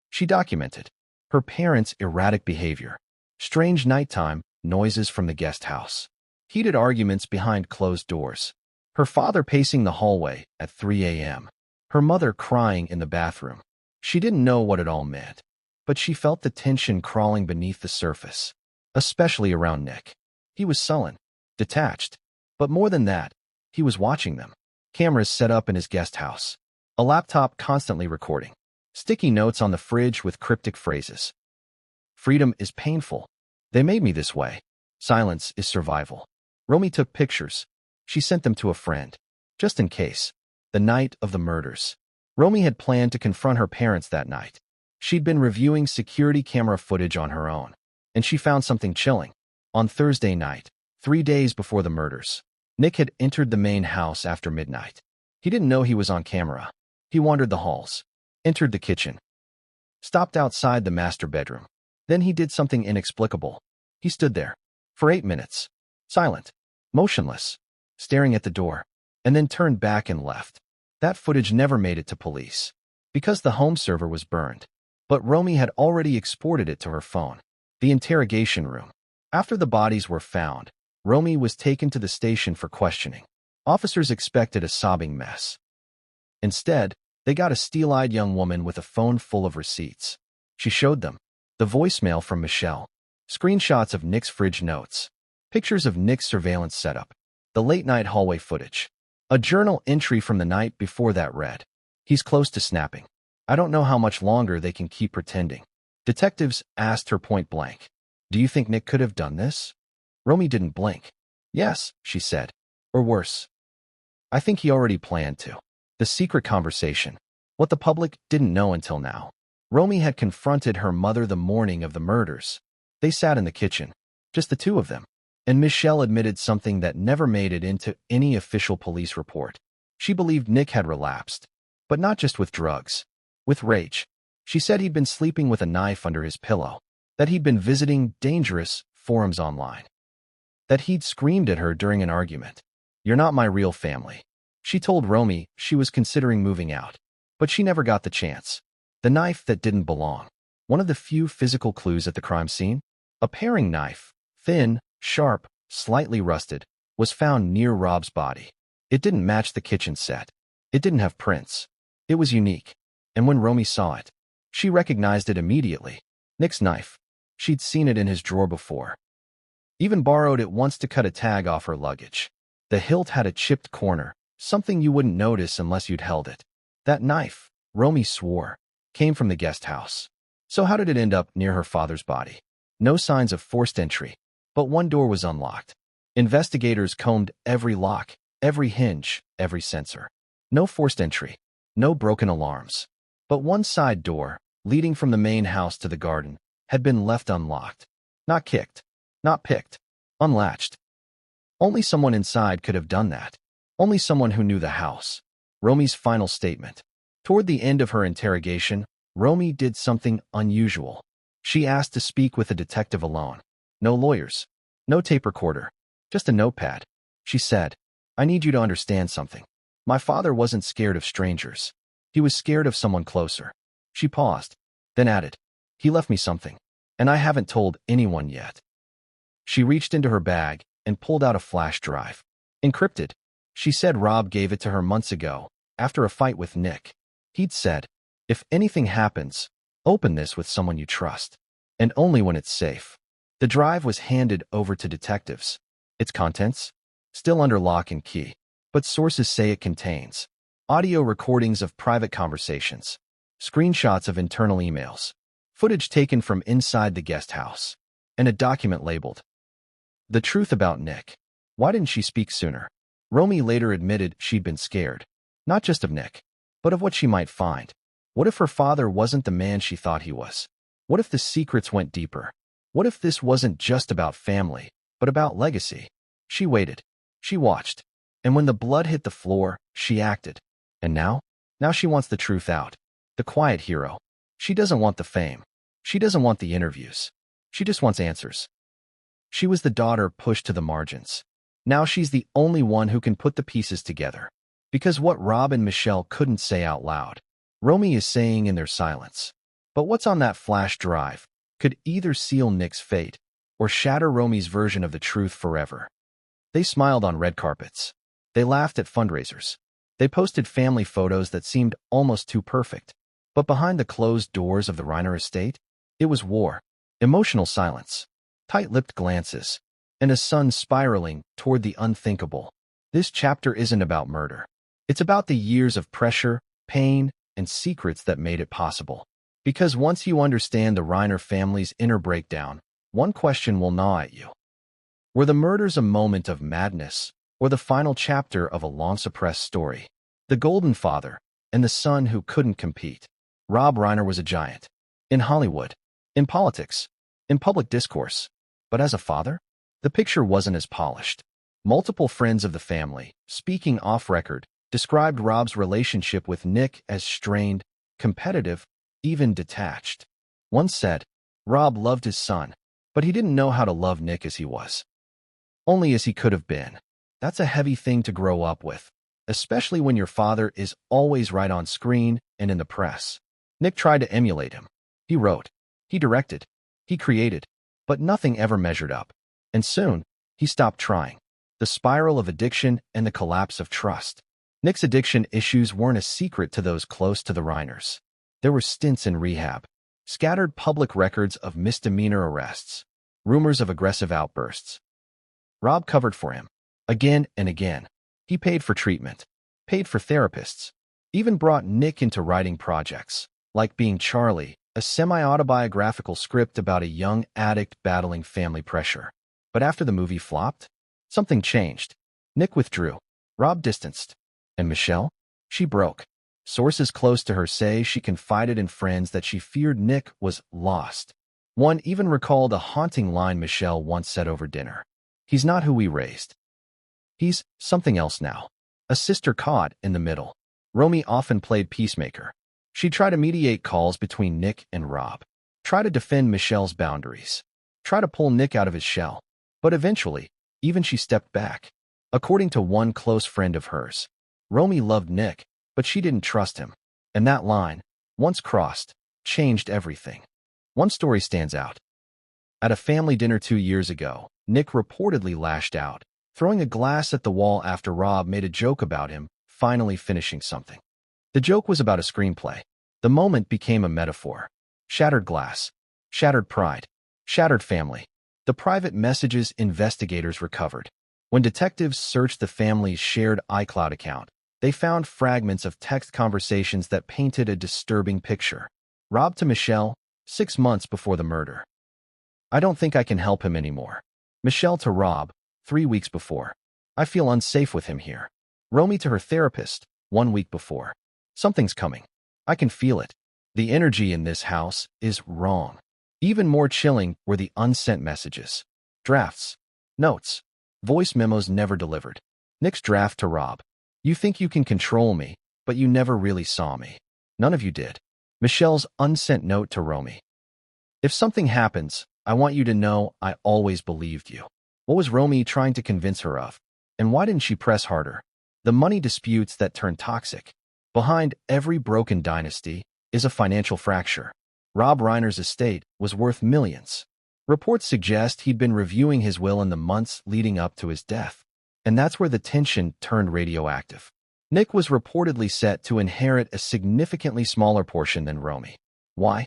She documented her parents' erratic behavior, strange nighttime noises from the guest house, heated arguments behind closed doors, her father pacing the hallway at 3 a.m., her mother crying in the bathroom. She didn't know what it all meant, but she felt the tension crawling beneath the surface, especially around Nick. He was sullen, detached, but more than that, he was watching them. Cameras set up in his guest house, a laptop constantly recording, sticky notes on the fridge with cryptic phrases. "Freedom is painful. They made me this way. Silence is survival." Romy took pictures. She sent them to a friend, just in case. The night of the murders, Romy had planned to confront her parents that night. She'd been reviewing security camera footage on her own, and she found something chilling. On Thursday night, 3 days before the murders, Nick had entered the main house after midnight. He didn't know he was on camera. He wandered the halls, entered the kitchen, stopped outside the master bedroom. Then he did something inexplicable. He stood there for 8 minutes, silent, motionless, staring at the door, and then turned back and left. That footage never made it to police, because the home server was burned. But Romy had already exported it to her phone. The interrogation room. After the bodies were found, Romy was taken to the station for questioning. Officers expected a sobbing mess. Instead, they got a steel-eyed young woman with a phone full of receipts. She showed them the voicemail from Michelle, screenshots of Nick's fridge notes, pictures of Nick's surveillance setup, the late-night hallway footage. A journal entry from the night before that read, "He's close to snapping. I don't know how much longer they can keep pretending." Detectives asked her point blank, "Do you think Nick could have done this?" Romy didn't blink. "Yes," she said. "Or worse. I think he already planned to." The secret conversation. What the public didn't know until now. Romy had confronted her mother the morning of the murders. They sat in the kitchen, just the two of them. And Michelle admitted something that never made it into any official police report. She believed Nick had relapsed, but not just with drugs, with rage. She said he'd been sleeping with a knife under his pillow, that he'd been visiting dangerous forums online, that he'd screamed at her during an argument. "You're not my real family." She told Romy she was considering moving out, but she never got the chance. The knife that didn't belong. One of the few physical clues at the crime scene? A paring knife, thin, sharp, slightly rusted, was found near Rob's body. It didn't match the kitchen set. It didn't have prints. It was unique. And when Romy saw it, she recognized it immediately. Nick's knife. She'd seen it in his drawer before. Even borrowed it once to cut a tag off her luggage. The hilt had a chipped corner, something you wouldn't notice unless you'd held it. That knife, Romy swore, came from the guest house. So how did it end up near her father's body? No signs of forced entry, but one door was unlocked. Investigators combed every lock, every hinge, every sensor. No forced entry, no broken alarms. But one side door, leading from the main house to the garden, had been left unlocked. Not kicked. Not picked. Unlatched. Only someone inside could have done that. Only someone who knew the house. Romy's final statement. Toward the end of her interrogation, Romy did something unusual. She asked to speak with a detective alone. No lawyers. No tape recorder. Just a notepad. She said, "I need you to understand something. My father wasn't scared of strangers. He was scared of someone closer." She paused, then added, "He left me something, and I haven't told anyone yet." She reached into her bag and pulled out a flash drive. Encrypted. She said Rob gave it to her months ago, after a fight with Nick. He'd said, "If anything happens, open this with someone you trust, and only when it's safe." The drive was handed over to detectives. Its contents? Still under lock and key, but sources say it contains audio recordings of private conversations, screenshots of internal emails, footage taken from inside the guest house, and a document labeled, "The Truth About Nick." Why didn't she speak sooner? Romy later admitted she'd been scared, not just of Nick, but of what she might find. What if her father wasn't the man she thought he was? What if the secrets went deeper? What if this wasn't just about family, but about legacy? She waited. She watched. And when the blood hit the floor, she acted. And now? Now she wants the truth out. The quiet hero. She doesn't want the fame. She doesn't want the interviews. She just wants answers. She was the daughter pushed to the margins. Now she's the only one who can put the pieces together. Because what Rob and Michelle couldn't say out loud, Romy is saying in their silence. But what's on that flash drive could either seal Nick's fate or shatter Romy's version of the truth forever. They smiled on red carpets. They laughed at fundraisers. They posted family photos that seemed almost too perfect. But behind the closed doors of the Reiner estate, it was war, emotional silence, tight-lipped glances, and a sun spiraling toward the unthinkable. This chapter isn't about murder. It's about the years of pressure, pain, and secrets that made it possible. Because once you understand the Reiner family's inner breakdown, one question will gnaw at you. Were the murders a moment of madness, or the final chapter of a long-suppressed story? The Golden Father, and the son who couldn't compete. Rob Reiner was a giant. In Hollywood, in politics, in public discourse. But as a father, the picture wasn't as polished. Multiple friends of the family, speaking off-record, described Rob's relationship with Nick as strained, competitive, even detached. One said, Rob loved his son, but he didn't know how to love Nick as he was. Only as he could have been. That's a heavy thing to grow up with, especially when your father is always right on screen and in the press. Nick tried to emulate him. He wrote, he directed, he created, but nothing ever measured up. And soon, he stopped trying. The spiral of addiction and the collapse of trust. Nick's addiction issues weren't a secret to those close to the Reiners. There were stints in rehab, scattered public records of misdemeanor arrests, rumors of aggressive outbursts. Rob covered for him, again and again. He paid for treatment, paid for therapists, even brought Nick into writing projects, like Being Charlie, a semi-autobiographical script about a young addict battling family pressure. But after the movie flopped, something changed. Nick withdrew. Rob distanced. And Michelle? She broke. Sources close to her say she confided in friends that she feared Nick was lost. One even recalled a haunting line Michelle once said over dinner. He's not who we raised. He's something else now. A sister caught in the middle. Romy often played peacemaker. She'd try to mediate calls between Nick and Rob. Try to defend Michelle's boundaries. Try to pull Nick out of his shell. But eventually, even she stepped back. According to one close friend of hers, Romy loved Nick, but she didn't trust him. And that line, once crossed, changed everything. One story stands out. At a family dinner 2 years ago, Nick reportedly lashed out, throwing a glass at the wall after Rob made a joke about him finally finishing something. The joke was about a screenplay. The moment became a metaphor. Shattered glass, shattered pride, shattered family. The private messages investigators recovered. When detectives searched the family's shared iCloud account, they found fragments of text conversations that painted a disturbing picture. Rob to Michelle, 6 months before the murder. I don't think I can help him anymore. Michelle to Rob, 3 weeks before. I feel unsafe with him here. Romy to her therapist, 1 week before. Something's coming. I can feel it. The energy in this house is wrong. Even more chilling were the unsent messages. Drafts, notes, voice memos never delivered. Nick's draft to Rob. You think you can control me, but you never really saw me. None of you did. Michelle's unsent note to Romy. If something happens, I want you to know I always believed you. What was Romy trying to convince her of? And why didn't she press harder? The money disputes that turned toxic. Behind every broken dynasty is a financial fracture. Rob Reiner's estate was worth millions. Reports suggest he'd been reviewing his will in the months leading up to his death. And that's where the tension turned radioactive. Nick was reportedly set to inherit a significantly smaller portion than Romy. Why?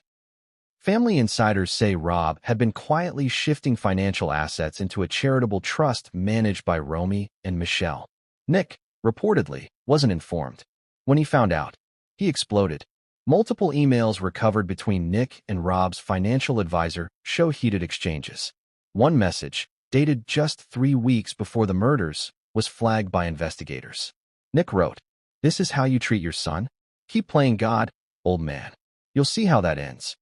Family insiders say Rob had been quietly shifting financial assets into a charitable trust managed by Romy and Michelle. Nick, reportedly, wasn't informed. When he found out, he exploded. Multiple emails recovered between Nick and Rob's financial advisor show heated exchanges. One message, dated just 3 weeks before the murders, was flagged by investigators. Nick wrote, "This is how you treat your son? Keep playing God, old man. You'll see how that ends."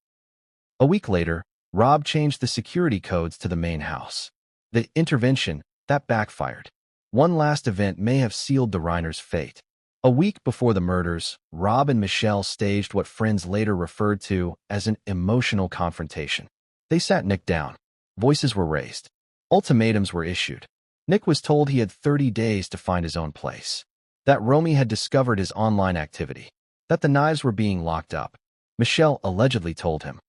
A week later, Rob changed the security codes to the main house. The intervention, that backfired. One last event may have sealed the Reiners' fate. A week before the murders, Rob and Michelle staged what friends later referred to as an emotional confrontation. They sat Nick down. Voices were raised. Ultimatums were issued. Nick was told he had 30 days to find his own place. That Romy had discovered his online activity. That the knives were being locked up. Michelle allegedly told him,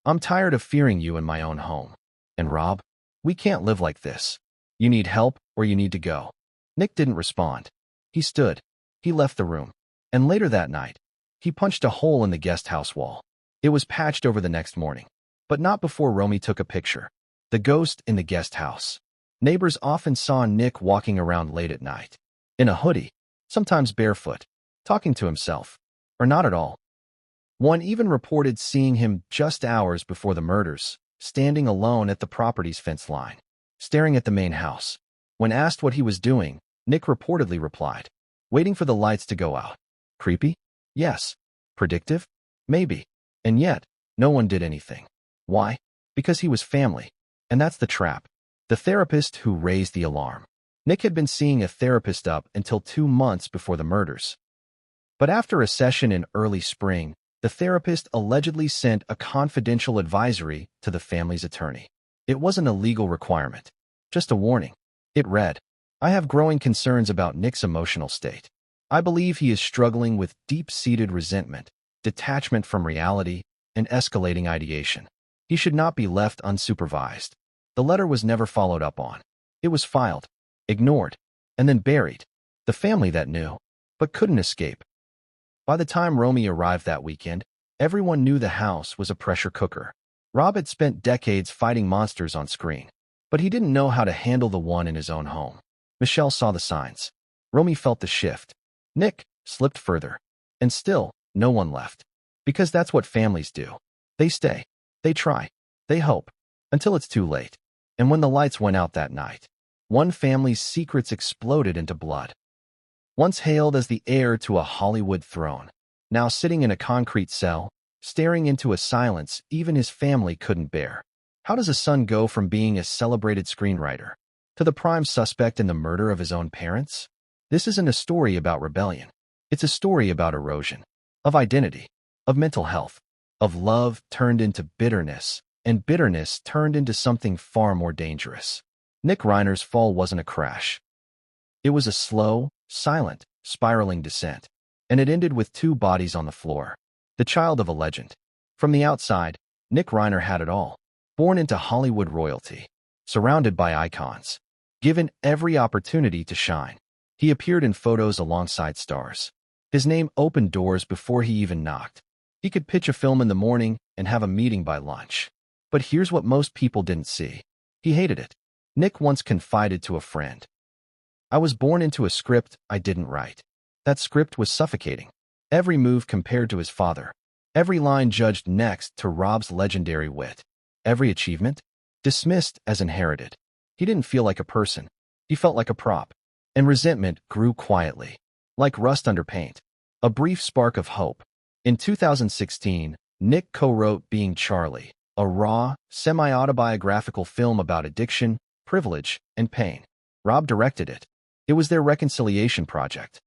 "I'm tired of fearing you in my own home. And Rob, we can't live like this. You need help or you need to go." Nick didn't respond. He stood. He left the room. And later that night, he punched a hole in the guest house wall. It was patched over the next morning. But not before Romy took a picture. The ghost in the guest house. Neighbors often saw Nick walking around late at night. In a hoodie, sometimes barefoot, talking to himself. Or not at all. One even reported seeing him just hours before the murders, standing alone at the property's fence line, staring at the main house. When asked what he was doing, Nick reportedly replied, "Waiting for the lights to go out." Creepy? Yes. Predictive? Maybe. And yet, no one did anything. Why? Because he was family. And that's the trap. The therapist who raised the alarm. Nick had been seeing a therapist up until 2 months before the murders. But after a session in early spring, the therapist allegedly sent a confidential advisory to the family's attorney. It wasn't a legal requirement, just a warning. It read, "I have growing concerns about Nick's emotional state. I believe he is struggling with deep-seated resentment, detachment from reality, and escalating ideation. He should not be left unsupervised." The letter was never followed up on. It was filed, ignored, and then buried. The family that knew, but couldn't escape. By the time Romy arrived that weekend, everyone knew the house was a pressure cooker. Rob had spent decades fighting monsters on screen, but he didn't know how to handle the one in his own home. Michelle saw the signs. Romy felt the shift. Nick slipped further. And still, no one left. Because that's what families do. They stay. They try. They hope. Until it's too late. And when the lights went out that night, one family's secrets exploded into blood. Once hailed as the heir to a Hollywood throne, now sitting in a concrete cell, staring into a silence even his family couldn't bear. How does a son go from being a celebrated screenwriter to the prime suspect in the murder of his own parents? This isn't a story about rebellion. It's a story about erosion, of identity, of mental health, of love turned into bitterness, and bitterness turned into something far more dangerous. Nick Reiner's fall wasn't a crash. It was a slow, silent, spiraling descent, and it ended with 2 bodies on the floor. The child of a legend. From the outside, Nick Reiner had it all. Born into Hollywood royalty, surrounded by icons, given every opportunity to shine. He appeared in photos alongside stars. His name opened doors before he even knocked. He could pitch a film in the morning and have a meeting by lunch. But here's what most people didn't see. He hated it. Nick once confided to a friend, "I was born into a script I didn't write." That script was suffocating. Every move compared to his father. Every line judged next to Rob's legendary wit. Every achievement dismissed as inherited. He didn't feel like a person. He felt like a prop. And resentment grew quietly, like rust under paint. A brief spark of hope. In 2016, Nick co-wrote Being Charlie, a raw, semi-autobiographical film about addiction, privilege, and pain. Rob directed it. It was their reconciliation project.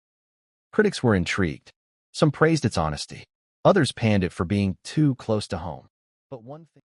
Critics were intrigued. Some praised its honesty. Others panned it for being too close to home. But one thing